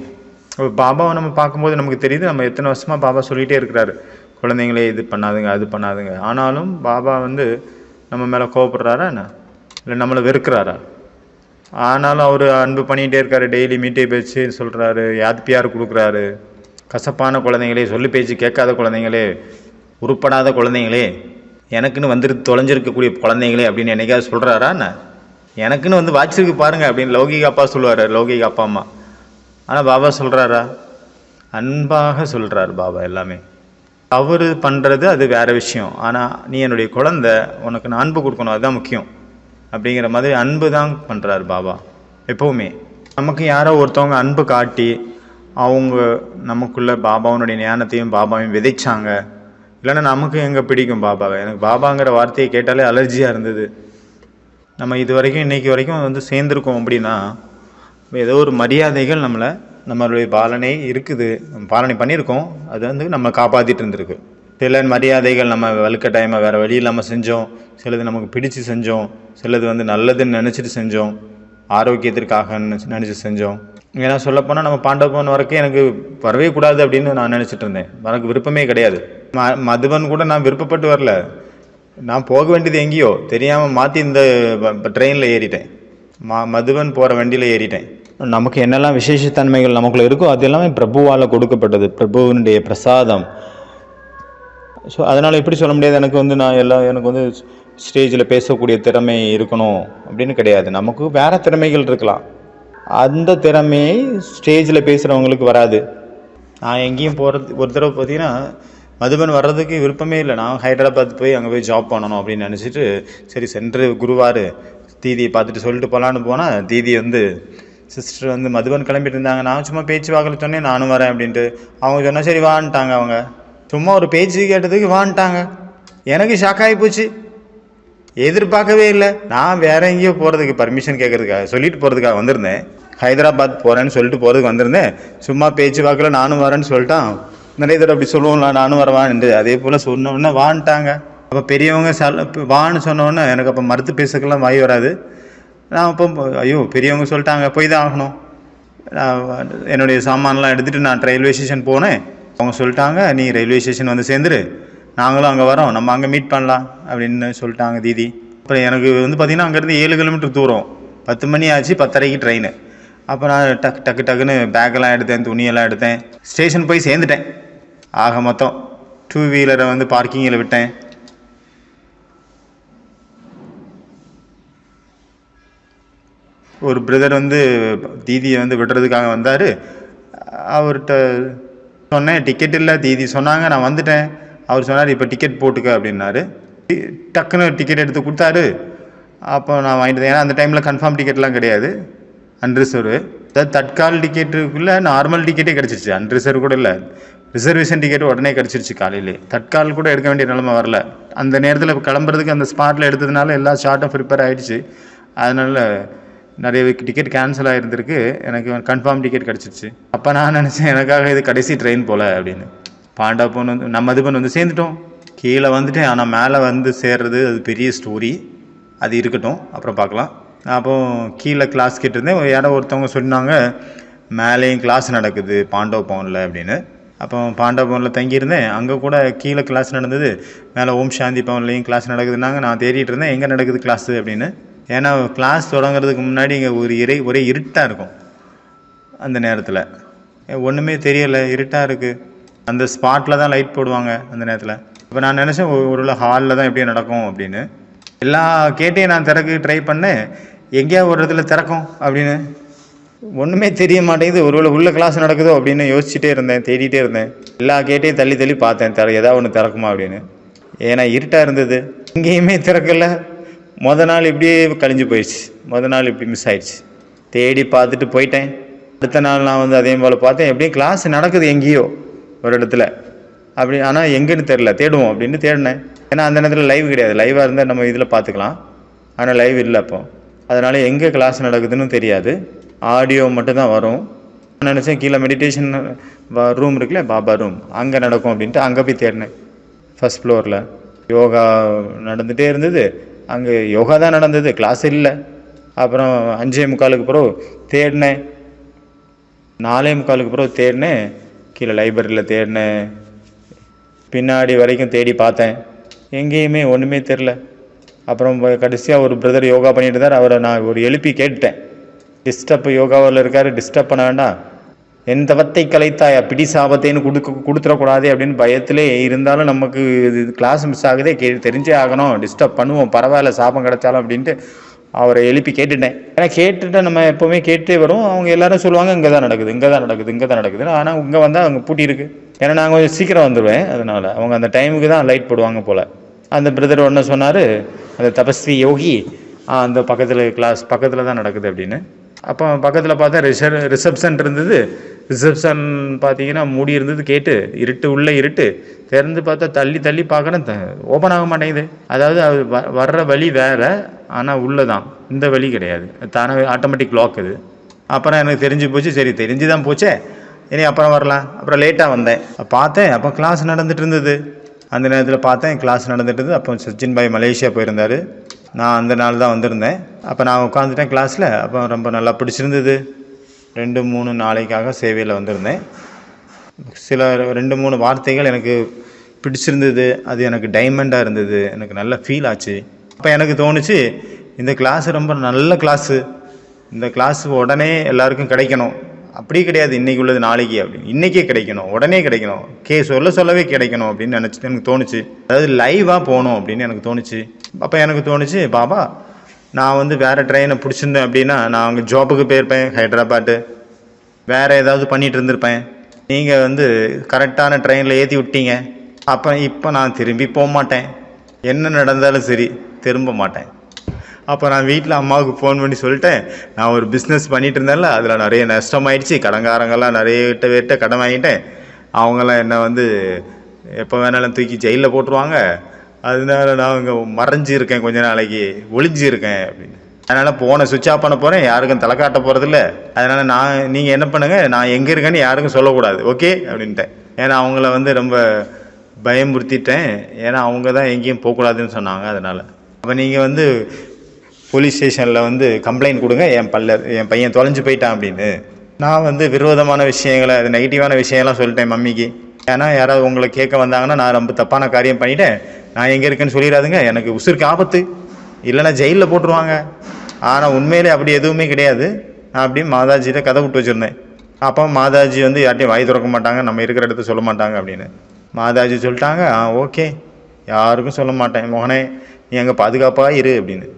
பாபாவை நம்ம பார்க்கும்போது நமக்கு தெரியுது, நம்ம எத்தனை வருஷமாக பாபா சொல்லிகிட்டே இருக்கிறாரு, குழந்தைங்களே இது பண்ணாதுங்க அது பண்ணாதுங்க. ஆனாலும் பாபா நம்ம மேலே கோவப்படுறாரா என்ன, இல்லை நம்மளை வெறுக்கிறாரா? ஆனாலும் அவர் அன்பு பண்ணிகிட்டே இருக்காரு. டெய்லி மீட்டே பேச்சு சொல்கிறாரு, யார் கொடுக்குறாரு. கசப்பான குழந்தைங்களே, சொல்லி பேச்சு கேட்காத குழந்தைங்களே, உருப்படாத குழந்தைங்களே, எனக்குன்னு தொலைஞ்சிருக்கக்கூடிய குழந்தைங்களே அப்படின்னு என்னைக்காவது சொல்கிறாரா என்ன? எனக்குன்னு வாட்சிருக்கு பாருங்கள் அப்படின்னு லௌகிக அப்பா சொல்லுவார், லௌகிக அப்பா அம்மா. ஆனால் பாபா சொல்கிறாரா? அன்பாக சொல்கிறார் பாபா. எல்லாமே அவர் பண்ணுறது அது வேறு விஷயம். ஆனால் நீ என்னுடைய குழந்தை, உனக்கு நான் அன்பு கொடுக்கணும், அதுதான் முக்கியம் அப்படிங்கிற மாதிரி அன்பு தான் பண்ணுறாரு பாபா எப்போவுமே. நமக்கு யாரோ ஒருத்தவங்க அன்பு காட்டி அவங்க நமக்குள்ளே பாபாவுடைய ஞானத்தையும் பாபாவையும் விதைச்சாங்க. இல்லைன்னா நமக்கு எங்கே பிடிக்கும் பாபாவை? எனக்கு பாபாங்கிற வார்த்தையை கேட்டாலே அலர்ஜியாக இருந்தது. நம்ம இது வரைக்கும் இன்றைக்கி வரைக்கும் சேர்ந்துருக்கோம் அப்படின்னா ஏதோ ஒரு மரியாதைகள் நம்மளுடைய பாலனை இருக்குது, நம்ம பாலனை பண்ணியிருக்கோம். அது நம்ம காப்பாற்றிட்டு இருந்திருக்கு. சில மரியாதைகள் நம்ம வலுக்கட்டாயமாக வேறு வழி இல்லாமல் செஞ்சோம், சிலது நமக்கு பிடிச்சு செஞ்சோம், சிலது நல்லதுன்னு நினச்சிட்டு செஞ்சோம், ஆரோக்கியத்திற்காக நினச்சி செஞ்சோம். ஏன்னா சொல்லப்போனால் நம்ம பாண்டவன் வரைக்கும் எனக்கு வரவே கூடாது அப்படின்னு நான் நினச்சிட்டு இருந்தேன். எனக்கு விருப்பமே கிடையாது. மதுபன் கூட நான் விருப்பப்பட்டு வரல, நான் போக வேண்டியது எங்கேயோ தெரியாமல் மாற்றி இந்த ட்ரெயினில் ஏறிட்டேன், மதுபன் போகிற வண்டியில் ஏறிட்டேன். நமக்கு என்னெல்லாம் விசேஷத்தன்மைகள் நமக்குள்ளே இருக்கோ அது எல்லாமே பிரபுவால் கொடுக்கப்பட்டது, பிரபுவினுடைய பிரசாதம். ஸோ அதனால் எப்படி சொல்ல முடியாது எனக்கு நான் எனக்கு ஸ்டேஜில் பேசக்கூடிய திறமை இருக்கணும் அப்படின்னு கிடையாது. நமக்கு வேறு திறமைகள் இருக்கலாம், அந்த திறமையை ஸ்டேஜில் பேசுகிறவங்களுக்கு வராது. நான் எங்கேயும் போகிறது ஒரு தடவை பார்த்தீங்கன்னா மதுபன் வர்றதுக்கு விருப்பமே இல்லை. நான் ஹைதராபாத் போய் அங்கே போய் ஜாப் பண்ணணும் அப்படின்னு நினச்சிட்டு சரி சென்று குருவார் தீதியை பார்த்துட்டு சொல்லிட்டு போகலான்னு போனால் தீதி சிஸ்டர் மதுபன் கிளம்பிட்டு இருந்தாங்க. நான் சும்மா பேச்சு வாக்கில் சொன்னேன் நானும் வரேன் அப்படின்ட்டு. அவங்க சொன்னால் சரி வான்ட்டாங்க. அவங்க சும்மா ஒரு பேச்சு கேட்டதுக்கு வான்ட்டாங்க. எனக்கு ஷாக் ஆகி போச்சு, எதிர்பார்க்கவே இல்லை. நான் வேற எங்கேயோ போகிறதுக்கு பர்மிஷன் கேட்கறதுக்காக சொல்லிட்டு போகிறதுக்காக வந்திருந்தேன். ஹைதராபாத் போகிறேன்னு சொல்லிட்டு போகிறதுக்கு வந்திருந்தேன். சும்மா பேச்சு வாக்கில் நானும் வரேன்னு சொல்லிட்டான். நிறைய தடவை அப்படி சொல்லுவோம்ல, நானும் வரவான்னு. அதே போல் சொன்னோன்னே வான்ட்டாங்க. அப்போ பெரியவங்க வான்னு சொன்னோன்னே எனக்கு அப்போ மறுத்து பேசுறதுக்கெல்லாம் வாய் வராது. நான் அப்போ ஐயோ பெரியவங்க சொல்லிட்டாங்க போய் தான் ஆகணும். என்னுடைய சாமான்லாம் எடுத்துகிட்டு நான் ரயில்வே ஸ்டேஷன் போனேன். அவங்க சொல்லிட்டாங்க நீ ரயில்வே ஸ்டேஷன் சேர்ந்துரு, நாங்களும் அங்கே வரோம், நம்ம அங்கே மீட் பண்ணலாம் அப்படின்னு சொல்லிட்டாங்க தீதி. அப்புறம் எனக்கு பார்த்திங்கன்னா அங்கேருந்து 7 கிலோமீட்டர் தூரம், 10 மணி ஆச்சு, 10:30க்கு ட்ரெயின். அப்போ நான் டக்குன்னு பேக்கெல்லாம் எடுத்தேன், துணியெல்லாம் எடுத்தேன், ஸ்டேஷன் போய் சேர்ந்துட்டேன். ஆக மொத்தம் 2 வீலரை பார்க்கிங்கில் விட்டேன். ஒரு பிரதர் தீதியை விடுறதுக்காக வந்தார். அவர்கிட்ட சொன்னேன் டிக்கெட் இல்லை. தீதி சொன்னாங்க, நான் வந்துட்டேன். அவர் சொன்னார் இப்போ டிக்கெட் போட்டுக்க அப்படின்னாரு. டக்குன்னு டிக்கெட் எடுத்து கொடுத்தாரு. அப்போ நான் வாங்கிட்டேன். ஏன்னா அந்த டைமில் கன்ஃபார்ம் டிக்கெட்லாம் கிடையாது, அன்ரிசர்வ். அதாவது தட்கால் டிக்கெட்டுக்குள்ளே நார்மல் டிக்கெட்டே கிடச்சிருச்சு, அன்ரிசர்வ் கூட இல்லை. ரிசர்வேஷன் டிக்கெட்டு உடனே கிடச்சிருச்சு காலையிலே. தட்கால் கூட எடுக்க வேண்டிய நிலைமை வரல. அந்த நேரத்தில் கிளம்புறதுக்கு அந்த ஸ்பாட்டில் எடுத்ததுனால எல்லா ஷார்ட்டும் ப்ரிப்பேர் ஆகிடுச்சு. அதனால் நிறைய டிக்கெட் கேன்சல் ஆகிருந்திருக்கு, எனக்கு கன்ஃபார்ம் டிக்கெட் கிடச்சிருச்சு. அப்போ நான் நினச்சேன் எனக்காக இது கடைசி ட்ரெயின் போல் அப்படின்னு. பாண்டவன் நம்ம மதுபன் சேர்ந்துட்டோம், கீழே வந்துட்டேன். ஆனால் மேலே சேர்றது அது பெரிய ஸ்டோரி, அது இருக்கட்டும், அப்புறம் பார்க்கலாம். அப்போது கீழே கிளாஸ் கேட்டிருந்தேன். யாரோ ஒருத்தவங்க சொன்னாங்க மேலேயும் கிளாஸ் நடக்குது பாண்டவ பவனில் அப்படின்னு. அப்போ பாண்டவபவனில் தங்கியிருந்தேன். அங்கே கூட கீழே கிளாஸ் நடந்தது, மேலே ஓம் சாந்தி பவன்லேயும் கிளாஸ் நடக்குதுன்னாங்க. நான் தேடிட்டு இருந்தேன் எங்கே நடக்குது கிளாஸு அப்படின்னு. ஏன்னா கிளாஸ் தொடங்குறதுக்கு முன்னாடி இங்கே ஒரே இருட்டாக இருக்கும். அந்த நேரத்தில் ஒன்றுமே தெரியலை, இருட்டாக இருக்குது. அந்த ஸ்பாட்டில் தான் லைட் போடுவாங்க அந்த நேரத்தில். இப்போ நான் நினச்சேன் ஒரு ஹாலில் தான் எப்படியும் நடக்கும் அப்படின்னு. எல்லா கேட்டையும் நான் ட்ரை பண்ணேன், எங்கேயாவது ஒரு இடத்துல திறக்கும் அப்படின்னு. ஒன்றுமே தெரிய மாட்டேங்குது. ஒருவேளை உள்ள கிளாஸ் நடக்குதோ அப்படின்னு யோசிச்சுட்டே இருந்தேன், தேடிட்டே இருந்தேன். எல்லா கேட்டையும் தள்ளி பார்த்தேன், ஏதாவது ஒன்று திறக்குமா அப்படின்னு. ஏன்னா இருட்டாக இருந்தது, எங்கேயுமே திறக்கலை. நாள் இப்படியே கழிஞ்சு போயிடுச்சு. நாள் இப்படி மிஸ் ஆயிடுச்சு. தேடி பார்த்துட்டு போயிட்டேன். அடுத்த நாள் நான் அதே போல் பார்த்தேன், எப்படியும் கிளாஸ் நடக்குது எங்கேயோ ஒரு இடத்துல அப்படி. ஆனால் எங்கேன்னு தெரில, தேடுவோம் அப்படின்னு தேடினேன். ஏன்னா அந்த நேரத்தில் லைவ் கிடையாது. லைவாக இருந்தால் நம்ம இதில் பார்த்துக்கலாம், ஆனால் லைவ் இல்லை அப்போ. அதனால் எங்கே கிளாஸ் நடக்குதுன்னு தெரியாது, ஆடியோ மட்டும்தான் வரும். நான் நினச்சேன் கீழே மெடிடேஷன் ரூம் இருக்குல்ல, பாபா ரூம், அங்கே நடக்கும் அப்படின்ட்டு அங்கே போய் தேடினேன். ஃபஸ்ட் ஃப்ளோரில் யோகா நடந்துகிட்டே இருந்தது. அங்கே யோகா தான் நடந்தது, கிளாஸ் இல்லை. அப்புறம் 5:45 பிறகு தேடினேன், 4:45 பிறகு தேடினேன். கீழே லைப்ரரியில் தேடினேன், பின்னாடி வரைக்கும் தேடி பார்த்தேன், எங்கேயுமே ஒன்றுமே தெரில. அப்புறம் கடைசியாக ஒரு பிரதர் யோகா பண்ணிட்டு இருந்தார். அவரை நான் எழுப்பி கேட்டுட்டேன், டிஸ்டர்ப் யோகாவில் இருக்கார், டிஸ்டர்ப் பண்ண வேண்டாம், எந்த வத்தை கலைத்தாயா பிடி சாபத்தைன்னு கொடுத்துடக்கூடாது அப்படின்னு பயத்திலே இருந்தாலும் நமக்கு இது கிளாஸ் மிஸ் ஆகுதே, தெரிஞ்சே ஆகணும், டிஸ்டர்ப் பண்ணுவோம், பரவாயில்ல சாபம் கிடைச்சாலும் அப்படின்ட்டு அவரை எழுப்பி கேட்டுட்டேன். ஏன்னா கேட்டுட்டு நம்ம எப்போவுமே கேட்டே வரும். அவங்க எல்லாரும் சொல்லுவாங்க இங்கே தான் நடக்குது. ஆனால் இங்கே வந்தால் அங்கே பூட்டி இருக்குது. ஏன்னா நான் கொஞ்சம் சீக்கிரம் வந்துடுவேன், அதனால் அவங்க அந்த டைமுக்கு தான் லைட் போடுவாங்க போல். அந்த பிரதர் ஒன்று சொன்னார், அந்த தபஸ்வி யோகி அந்த கிளாஸ் பக்கத்தில் தான் நடக்குது அப்படின்னு. அப்போ பக்கத்தில் பார்த்தா ரிசப்ஷன் இருந்தது. ரிசப்ஷன் பார்த்தீங்கன்னா மூடி இருந்தது. கேட்டு உள்ள இருட்டு, திறந்து பார்த்தா தள்ளி பார்க்கணும், ஓப்பன் ஆக மாட்டேங்குது. அதாவது அது வர்ற வழி வேறு, ஆனால் உள்ளே தான், இந்த வழி கிடையாது, தானே ஆட்டோமேட்டிக் லாக் இது. அப்புறம் எனக்கு தெரிஞ்சு போச்சு, சரி தெரிஞ்சு தான் போச்சே, இனி அப்புறம் வரலாம். அப்புறம் லேட்டாக வந்தேன், பார்த்தேன் அப்போ கிளாஸ் நடந்துகிட்டு இருந்தது. அந்த நேரத்தில் பார்த்தேன் கிளாஸ் நடந்துட்டு இருந்தது. அப்போ சச்சின் பாய் மலேசியா போயிருந்தார், நான் அந்த நாள் தான் வந்திருந்தேன். அப்போ நான் உட்காந்துட்டேன் கிளாஸில். அப்போ ரொம்ப நல்லா பிடிச்சிருந்தது. 2-3 நாளைக்காக சேவையில் வந்திருந்தேன். சில 2-3 வார்த்தைகள் எனக்கு பிடிச்சிருந்தது, அது எனக்கு டைமண்டாக இருந்தது, எனக்கு நல்ல ஃபீல் ஆச்சு. அப்போ எனக்கு தோணுச்சு, இந்த கிளாஸு ரொம்ப நல்ல கிளாஸு, இந்த கிளாஸு உடனே எல்லாருக்கும் கிடைக்கணும். அப்படி கிடையாது இன்றைக்கி உள்ளது நாளைக்கு அப்படின்னு, இன்றைக்கே கிடைக்கணும், உடனே கிடைக்கணும், சொல்லவே கிடைக்கணும் அப்படின்னு நினச்சிட்டு எனக்கு தோணுச்சு. அதாவது லைவாக போகணும் அப்படின்னு எனக்கு தோணுச்சு. அப்போ எனக்கு தோணுச்சு, பாபா நான் வேறு ட்ரெயினை பிடிச்சிருந்தேன் அப்படின்னா நான் அங்கே ஜாப்புக்கு போயிருப்பேன், ஹைதராபாத்து, வேறு ஏதாவது பண்ணிகிட்டு இருந்திருப்பேன். நீங்கள் கரெக்டான ட்ரெயினில் ஏற்றி விட்டீங்க. இப்போ நான் திரும்பி போக மாட்டேன், என்ன நடந்தாலும் சரி திரும்ப மாட்டேன். அப்போ நான் வீட்டில் அம்மாவுக்கு ஃபோன் பண்ணி சொல்லிட்டேன், நான் ஒரு பிஸ்னஸ் பண்ணிகிட்டு இருந்தேன்ல, அதில் நிறைய நஷ்டமாயிடுச்சு, கடங்காரங்கள்லாம் நிறைய விட்ட கடன் வாங்கிட்டேன், அவங்களாம் என்னை எப்போ வேணாலும் தூக்கி ஜெயிலில் போட்டுருவாங்க, அதனால நான் இங்கே மறைஞ்சிருக்கேன், கொஞ்ச நாளைக்கு ஒளிஞ்சிருக்கேன் அப்படின்னு. அதனால் ஃபோனை சுவிட்ச் ஆஃப் பண்ண போகிறேன், யாருக்கும் தலை காட்ட போகிறதில்ல. அதனால் நீங்கள் என்ன பண்ணுங்கள், நான் எங்கே இருக்கேன்னு யாருக்கும் சொல்லக்கூடாது, ஓகே அப்படின்ட்டேன். ஏன்னா அவங்கள ரொம்ப பயமுறுத்திட்டேன், ஏன்னா அவங்க தான் எங்கேயும் போகக்கூடாதுன்னு சொன்னாங்க. அதனால் அப்போ நீங்கள் போலீஸ் ஸ்டேஷனில் கம்ப்ளைண்ட் கொடுங்க, என் பையன் தொலைஞ்சு போயிட்டான் அப்படின்னு. நான் விரோதமான விஷயங்களை, அது நெகட்டிவான விஷயம்லாம் சொல்லிட்டேன் மம்மிக்கு. ஏன்னா யாராவது உங்களை கேட்க வந்தாங்கன்னா நான் ரொம்ப தப்பான காரியம் பண்ணிட்டேன், நான் எங்கே இருக்கேன்னு சொல்லிடாதுங்க, எனக்கு உசுருக்கு ஆபத்து, இல்லைன்னா ஜெயிலில் போட்டுருவாங்க. ஆனால் உண்மையிலே அப்படி எதுவுமே கிடையாது. நான் அப்படியே மாதாஜிகிட்ட கதை விட்டு வச்சுருந்தேன். அப்போ மாதாஜி யார்ட்டையும் வாய் திறக்க மாட்டாங்க, நம்ம இருக்கிற இடத்த சொல்ல மாட்டாங்க அப்படின்னு. மாதாஜி சொல்லிட்டாங்க, ஓகே யாருக்கும் சொல்ல மாட்டேன் மோகனே, நீ அங்கே பாதுகாப்பாக இரு அப்படின்னு,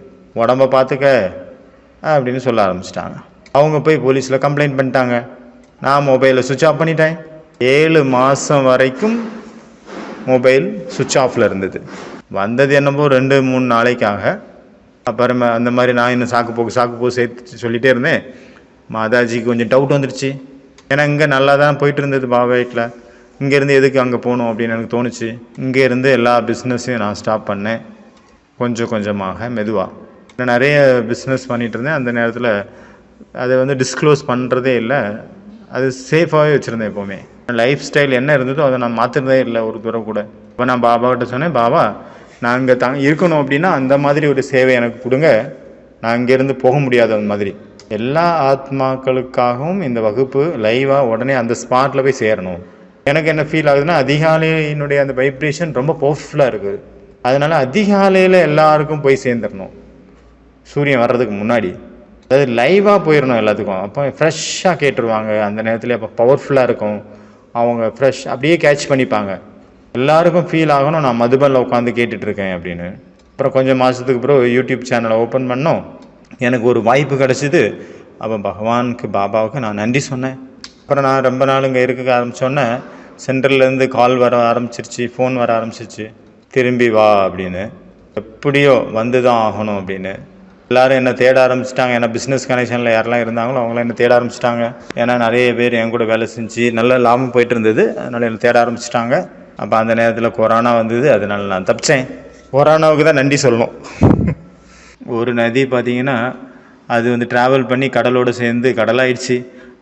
உடம்பை பார்த்துக்க அப்படின்னு சொல்ல ஆரம்பிச்சிட்டாங்க. அவங்க போய் போலீஸில் கம்ப்ளைண்ட் பண்ணிட்டாங்க. நான் மொபைலை சுவிட்ச் ஆஃப் பண்ணிட்டேன். 7 மாதம் வரைக்கும் மொபைல் சுவிட்ச் ஆஃபில் இருந்தது. வந்தது என்னமோ 2-3 நாளைக்காக. அப்புறமா அந்த மாதிரி நான் இன்னும் சாக்கு போக்கு சேர்த்து சொல்லிகிட்டே இருந்தேன். மாதாஜிக்கு கொஞ்சம் டவுட் வந்துடுச்சு. ஏன்னா இங்கே நல்லா தான் போயிட்டு இருந்தது பாபா வீட்டில், இங்கேருந்து எதுக்கு அங்கே போகணும் அப்படின்னு எனக்கு தோணுச்சு. இங்கேருந்து எல்லா பிஸ்னஸையும் நான் ஸ்டாப் பண்ணேன், கொஞ்சம் கொஞ்சமாக மெதுவாக. நான் நிறைய பிஸ்னஸ் பண்ணிகிட்டு இருந்தேன். அந்த நேரத்தில் அதை டிஸ்க்ளோஸ் பண்ணுறதே இல்லை, அது சேஃபாகவே வச்சுருந்தேன். எப்போவுமே லைஃப் ஸ்டைல் என்ன இருந்ததோ அதை நான் மாற்றுறதே இல்லை ஒரு தூரம் கூட. இப்போ நான் பாபாக்கிட்ட சொன்னேன், பாபா நான் இங்கே இருக்கணும் அப்படின்னா அந்த மாதிரி ஒரு சேவை எனக்கு கொடுங்க, நான் இங்கேருந்து போக முடியாது. அந்த மாதிரி எல்லா ஆத்மாக்களுக்காகவும் இந்த வகுப்பு லைவாக உடனே அந்த ஸ்பாட்டில் போய் சேரணும். எனக்கு என்ன ஃபீல் ஆகுதுன்னா, அதிகாலையினுடைய அந்த வைப்ரேஷன் ரொம்ப பவர்ஃபுல்லாக இருக்குது. அதனால் அதிகாலையில் எல்லாருக்கும் போய் சேர்ந்துடணும், சூரியன் வர்றதுக்கு முன்னாடி. அதாவது லைவாக போயிடணும் எல்லாத்துக்கும். அப்போ ஃப்ரெஷ்ஷாக கேட்டுருவாங்க அந்த நேரத்தில். அப்போ பவர்ஃபுல்லாக இருக்கும், அவங்க ஃப்ரெஷ் அப்படியே கேட்ச் பண்ணிப்பாங்க. எல்லாருக்கும் ஃபீல் ஆகணும் நான் மதுபனில் உட்காந்து கேட்டுட்ருக்கேன் அப்படின்னு. அப்புறம் கொஞ்சம் மாதத்துக்கு அப்புறம் யூடியூப் சேனலை ஓப்பன் பண்ணோம். எனக்கு ஒரு வாய்ப்பு கிடச்சிது. அப்போ பகவானுக்கு, பாபாவுக்கு நான் நன்றி சொன்னேன். அப்புறம் நான் ரொம்ப நாள் இங்கே இருக்க ஆரம்பித்தோன்னே சென்ட்ரல்லேருந்து கால் வர ஆரம்பிச்சிருச்சு, ஃபோன் வர ஆரம்பிச்சிருச்சு, திரும்பி வா அப்படின்னு. எப்படியோ வந்து தான் ஆகணும் அப்படின்னு எல்லோரும் என்னை தேட ஆரம்பிச்சிட்டாங்க. ஏன்னா பிஸ்னஸ் கனெக்ஷனில் யாரெல்லாம் இருந்தாங்களோ அவங்களாம் என்னை தேட ஆரம்பிச்சிட்டாங்க. ஏன்னா நிறைய பேர் என் கூட வேலை செஞ்சு நல்ல லாபம் போயிட்டு இருந்தது. அதனால் என்னை தேட ஆரம்பிச்சிட்டாங்க. அப்போ அந்த நேரத்தில் கொரோனா வந்தது, அதனால் நான் தப்பிச்சேன். கொரோனாவுக்கு தான் நன்றி சொல்லணும். ஒரு நதி பார்த்திங்கன்னா அது வந்து ட்ராவல் பண்ணி கடலோடு சேர்ந்து கடலாயிடுச்சு.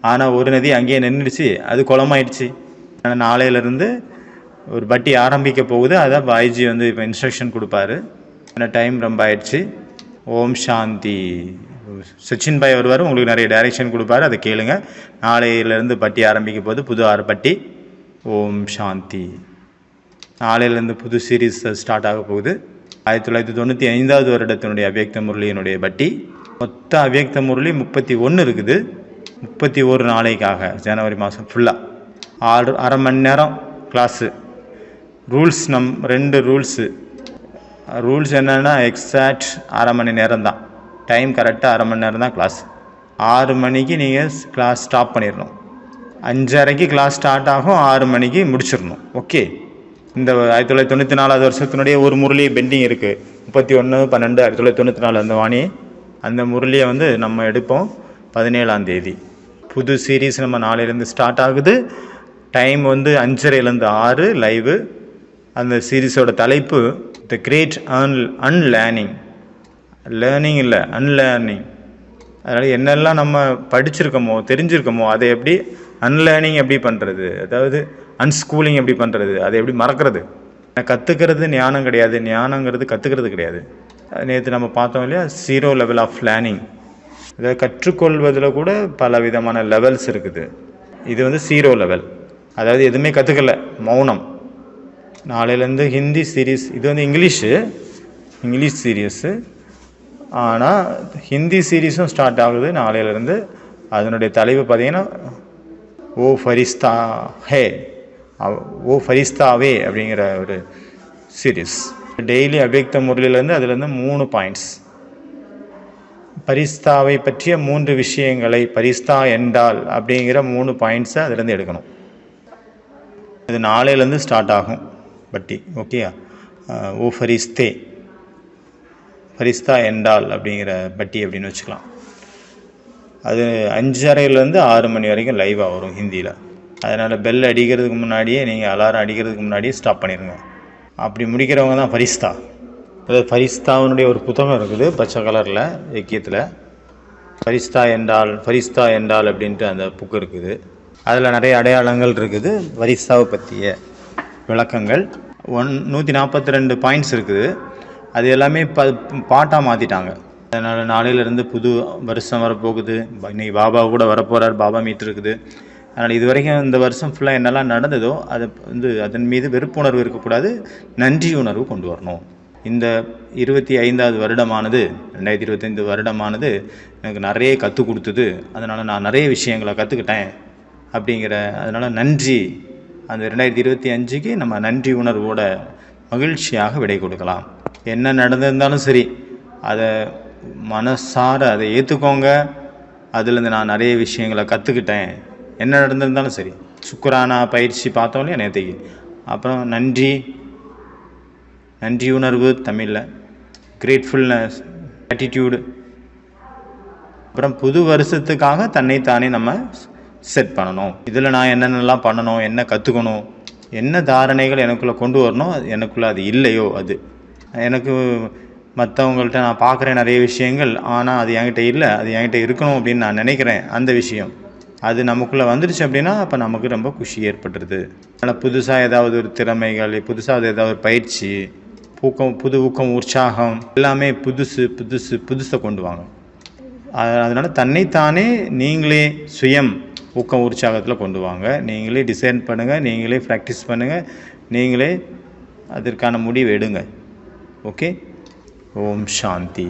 ஆனால் ஒரு நதி அங்கேயே நின்றுடுச்சு, அது குளமாயிடுச்சு. ஆனால் நாளையிலேருந்து ஒரு பட்டி ஆரம்பிக்க போகுது. அதான் பாய்ஜி வந்து இப்போ இன்ஸ்ட்ரக்ஷன் கொடுப்பாரு. ஏன்னா டைம் ரொம்ப ஆயிடுச்சு. ஓம் சாந்தி. சச்சின் பாய் வருவார், உங்களுக்கு நிறைய டைரெக்ஷன் கொடுப்பாரு, அதை கேளுங்க. நாளையிலேருந்து பட்டி ஆரம்பிக்க போகுது, புது 6 பட்டி. ஓம் சாந்தி. நாளையிலேருந்து புது சீரீஸ் ஸ்டார்ட் ஆக போகுது. 1995வது வருடத்தினுடைய அவ்யக்த முரளியினுடைய பட்டி. மொத்த அவ்யக்த முரளி 31 இருக்குது. 31 நாளைக்காக ஜனவரி மாதம் ஃபுல்லாக அரை மணி நேரம் கிளாஸு. ரூல்ஸ் 2 ரூல்ஸ் என்னென்னா, எக்ஸாக்ட் அரை மணி நேரம் தான் டைம், கரெக்டாக அரை மணி நேரம் தான் கிளாஸ். 6 மணிக்கு நீங்கள் கிளாஸ் ஸ்டாப் பண்ணிடணும். 5:30க்கு கிளாஸ் ஸ்டார்ட் ஆகும், 6 மணிக்கு முடிச்சிடணும். ஓகே. இந்த 1994 வருஷத்தினுடைய ஒரு முரளி பெண்டிங் இருக்குது, 31/12/1994 அந்த வாணி. அந்த முரளியை வந்து நம்ம எடுப்போம் 17ஆம் தேதி. புது சீரீஸ் நம்ம நாளையிலேருந்து ஸ்டார்ட் ஆகுது. டைம் வந்து 5:30லேருந்து 6 லைவு. அந்த சீரீஸோட தலைப்பு த கிரேட் அன்லேர்னிங். லேர்னிங் இல்லை, அன்லேர்னிங். அதனால் என்னெல்லாம் நம்ம படிச்சிருக்கோமோ தெரிஞ்சிருக்கோமோ அதை எப்படி அன்லேர்னிங் எப்படி பண்ணுறது, அதாவது அன்ஸ்கூலிங் எப்படி பண்ணுறது, அதை எப்படி மறக்கிறது. கற்றுக்கிறது ஞானம் கிடையாது, ஞானங்கிறது கற்றுக்கிறது கிடையாது. நேற்று நம்ம பார்த்தோம் இல்லையா, 0 லெவல் ஆஃப் லேர்னிங். அதாவது கற்றுக்கொள்வதில் கூட பல விதமான லெவல்ஸ் இருக்குது. இது வந்து 0 லெவல், அதாவது எதுவுமே கற்றுக்கல, மௌனம். நாளையிலேருந்து ஹிந்தி சீரீஸ், இது வந்து இங்கிலீஷ் சீரீஸு. ஆனால் ஹிந்தி சீரீஸும் ஸ்டார்ட் ஆகுது நாளையிலேருந்து. அதனுடைய தலைப்பு பார்த்திங்கன்னா ஓ ஃபரிஸ்தா ஹே, ஓ ஃபரிஸ்தாவே அப்படிங்கிற ஒரு சீரீஸ். டெய்லி அவ்யக்த முரளிலேருந்து அதுலேருந்து 3 பாயிண்ட்ஸ். பரிஸ்தாவை பற்றிய 3 விஷயங்களை, பரிஸ்தா என்றால் அப்படிங்கிற 3 பாயிண்ட்ஸை அதுலேருந்து எடுக்கணும். இது நாளையிலேருந்து ஸ்டார்ட் ஆகும் பட்டி. ஓகேயா? ஓ ஃபரிஸ்தே, ஃபரிஸ்தா என்றால் அப்படிங்கிற பட்டி அப்படின்னு வச்சுக்கலாம். அது 5:30லேருந்து 6 மணி வரைக்கும் லைவாக வரும் ஹிந்தியில். அதனால் பெல் அடிக்கிறதுக்கு முன்னாடியே, நீங்கள் அலாரம் அடிக்கிறதுக்கு முன்னாடியே ஸ்டாப் பண்ணிடுங்க. அப்படி முடிக்கிறவங்க தான் ஃபரிஸ்தா. அதாவது ஃபரிஸ்தாவினுடைய ஒரு புத்தகம் இருக்குது பச்சை கலரில் இலக்கியத்தில். ஃபரிஸ்தா என்றால் அப்படின்ட்டு அந்த புக்கு இருக்குது. அதில் நிறைய அடையாளங்கள் இருக்குது, ஃபரிஸ்தாவை பற்றிய விளக்கங்கள். 142 பாயிண்ட்ஸ் இருக்குது. அது எல்லாமே பாட்டாக மாற்றிட்டாங்க. அதனால் நாளையிலேருந்து புது வருஷம் வரப்போகுது. இன்றைக்கி பாபா கூட வரப்போகிறார், பாபா மீட் இருக்குது. அதனால் இது வரைக்கும் இந்த வருஷம் ஃபுல்லாக என்னெல்லாம் நடந்ததோ அதை வந்து அதன் மீது வெறுப்புணர்வு இருக்கக்கூடாது, நன்றி உணர்வு கொண்டு வரணும். இந்த 25வது வருடமானது, 2025 வருடமானது எனக்கு நிறைய கற்றுக் கொடுத்தது. அதனால் நான் நிறைய விஷயங்களை கற்றுக்கிட்டேன் அப்படிங்கிற, அதனால் நன்றி. அந்த 2025க்கு நம்ம நன்றி உணர்வோட மகிழ்ச்சியாக விடை கொடுக்கலாம். என்ன நடந்திருந்தாலும் சரி, அதை மனசார அதை ஏற்றுக்கோங்க. அதுலேருந்து நான் நிறைய விஷயங்களை கற்றுக்கிட்டேன். என்ன நடந்திருந்தாலும் சரி. சுக்கரானா பயிற்சி பார்த்தோம் இல்லையா நேற்றுக்கு. அப்புறம் நன்றி உணர்வு தமிழில், கிரேட்ஃபுல்னஸ், ஆட்டிடியூடு. அப்புறம் புது வருஷத்துக்காக தன்னைத்தானே நம்ம செட் பண்ணணும். இதில் நான் என்னென்னலாம் பண்ணணும், என்ன கற்றுக்கணும், என்ன தாரணைகள் எனக்குள்ளே கொண்டு வரணும், எனக்குள்ளே அது இல்லையோ, அது எனக்கு மற்றவங்கள்ட்ட நான் பார்க்குறேன் நிறைய விஷயங்கள், ஆனால் அது என்கிட்ட இல்லை, அது என்கிட்ட இருக்கணும் அப்படின்னு நான் நினைக்கிறேன். அந்த விஷயம் அது நமக்குள்ளே வந்துடுச்சு அப்படின்னா அப்போ நமக்கு ரொம்ப குஷி ஏற்பட்டுருது. அதனால் புதுசாக ஏதாவது ஒரு திறமைகள், புதுசாக ஏதாவது ஒரு பயிற்சி, புது ஊக்கம், உற்சாகம் எல்லாமே புதுசை கொண்டு வாங்க. அதனால் தன்னைத்தானே நீங்களே சுயம் ஊக்கம் உற்சாகத்தில் கொண்டு வாங்க. நீங்களே டிசைன் பண்ணுங்கள், நீங்களே ப்ராக்டிஸ் பண்ணுங்கள், நீங்களே அதற்கான முடிவு எடுங்க. ஓகே. ஓம் சாந்தி.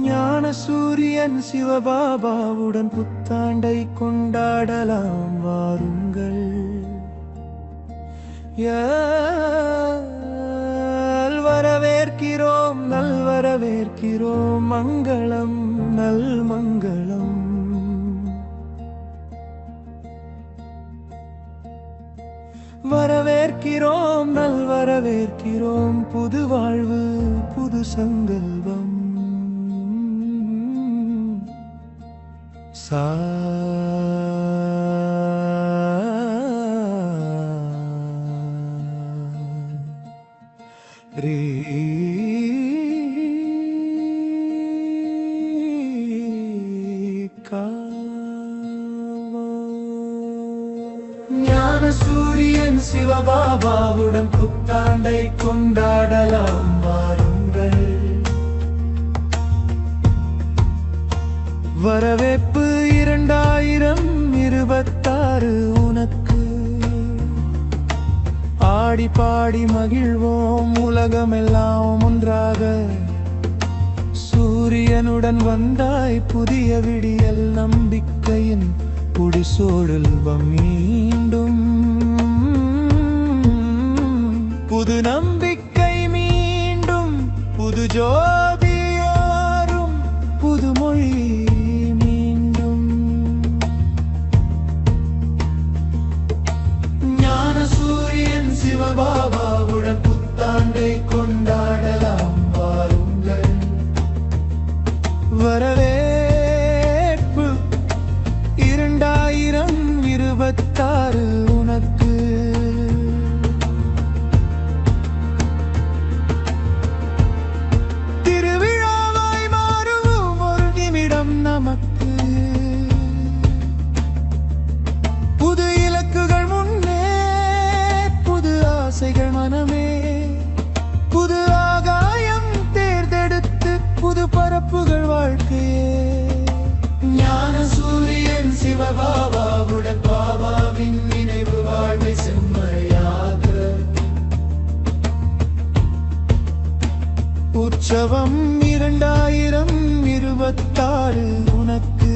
ஞான சூரியன் சிவபாபாவுடன் புத்தாண்டை கொண்டாடலாம் வாருங்கள். வரவேற்கிறோம், நல்வரவேற்கிறோம், மங்களம் நல் மங்களம். வரவேற்கிறோம், நல்வரவேற்கிறோம், புது வாழ்வு புது சங்கல்பம். ஞான சூரியன் சிவபாபாவுடன் புத்தாண்டை கொண்டாடலாம் வாருங்கள். வரவேற்பு 2026 உனக்கு. ஆடி பாடி மகிழ்வோம், உலகமெல்லாம் ஒன்றாக. சூரியனுடன் வந்தாய் புதிய விடியல், நம்பிக்கையின் குடிசூழல்வம் மீண்டும். புது நம்பிக்கை மீண்டும், புது ஜோதியாரும், புது மொழி மீண்டும். ஞான சூரியன் சிவபாபாவுடன் புத்தாண்டை கொண்டாடலாம் வாருங்கள். வரவேற்பு 2026 உனக்கு. திருவிழாவாய் மாறுவோம் ஒரு நிமிடம் நமக்கு. புது இலக்குகள் முன்னே, புது ஆசைகள் மனமே. புது ஆகாயம் தேர்ந்தெடுத்து, புது பரப்புகள் வாழ்க்கையே. ஞான சூரியன் சிவபாபாவுடன் பாபாவின் நினைவு வாழ்வை செம்மையாக. உற்சவம் 2026 உனக்கு.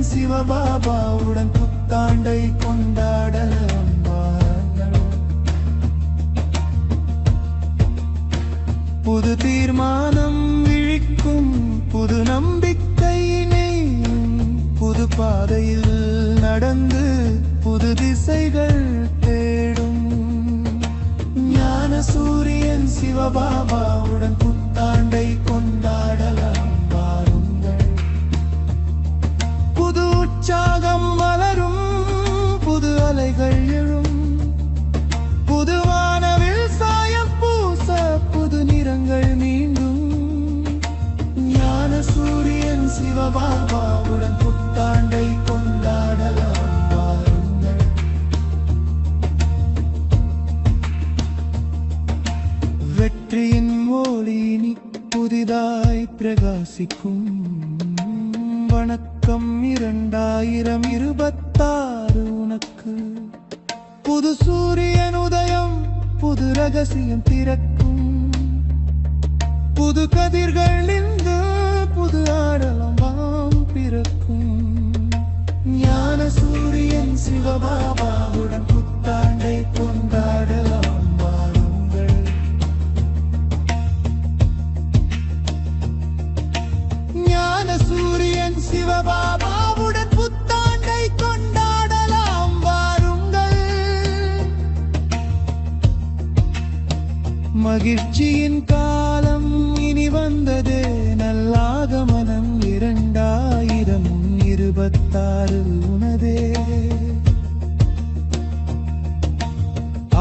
சிவபாபாவுடன் புத்தாண்டை கொண்டாடலாம் வாருங்கள். புது தீர்மானம் விழிக்கும், புது நம்பிக்கையினை, புது பாதையில் நடந்து புது திசைகள் தேடும். ஞான சூரியன் சிவபாபாவுடன் புத்தாண்டை கொண்டாடலாம் வாருங்கள். புது உற்சாகம் மலரும், புது அலைகள் எழும், புது வானவில் சாயம் பூச, புது நிறங்கள் மீண்டும். ஞான சூரியன் சிவபாபாவுடன் புத்தாண்டை கொண்டாடலாம் வாருங்கள். வெற்றியின் ஒளி நீ புதிதாய் பிரகாசிக்கும். வணக்கம் 2026 உனக்கு. உனக்கு. புது சூரியன் உதயம், புது ரகசியம் திறக்கும். புது கதிர்கள் இருந்து புது ஆடலமாம் பிறக்கும். ஞான சூரியன் சிவபாபாவுடன் புத்தாண்டை கொண்டாடலாம் வாருங்கள். ஞான சூரியன் சிவபாபாவுடன் புத்தாண்டை கொண்டாடலாம் வாருங்கள். மகிழ்ச்சியின் காலம் இனி வந்ததே, நல்லாகமனம் 2026 உனதே.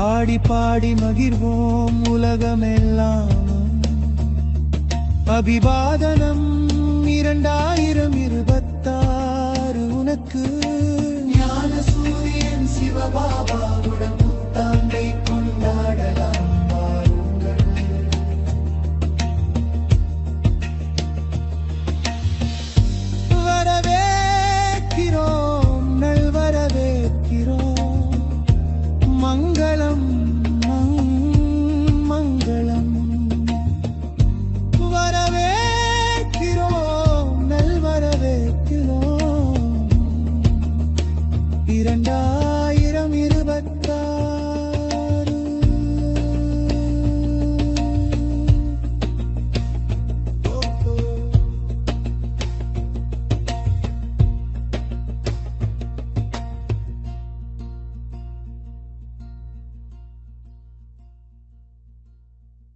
ஆடி பாடி மகிழ்வோம் உலகமெல்லாம். அபிவாதனம் 2026 உனக்கு. ஞான சூரியன் சிவபாபாவுடன் புத்தாண்டை கொண்டாடலாம் வாருங்கள். வரவேற்கிறோம், நல்வரவேற்கிறோம். மங்களம் மங்களம். வரவேற்கிறோம், நல்வரவேற்கிறோம். 2026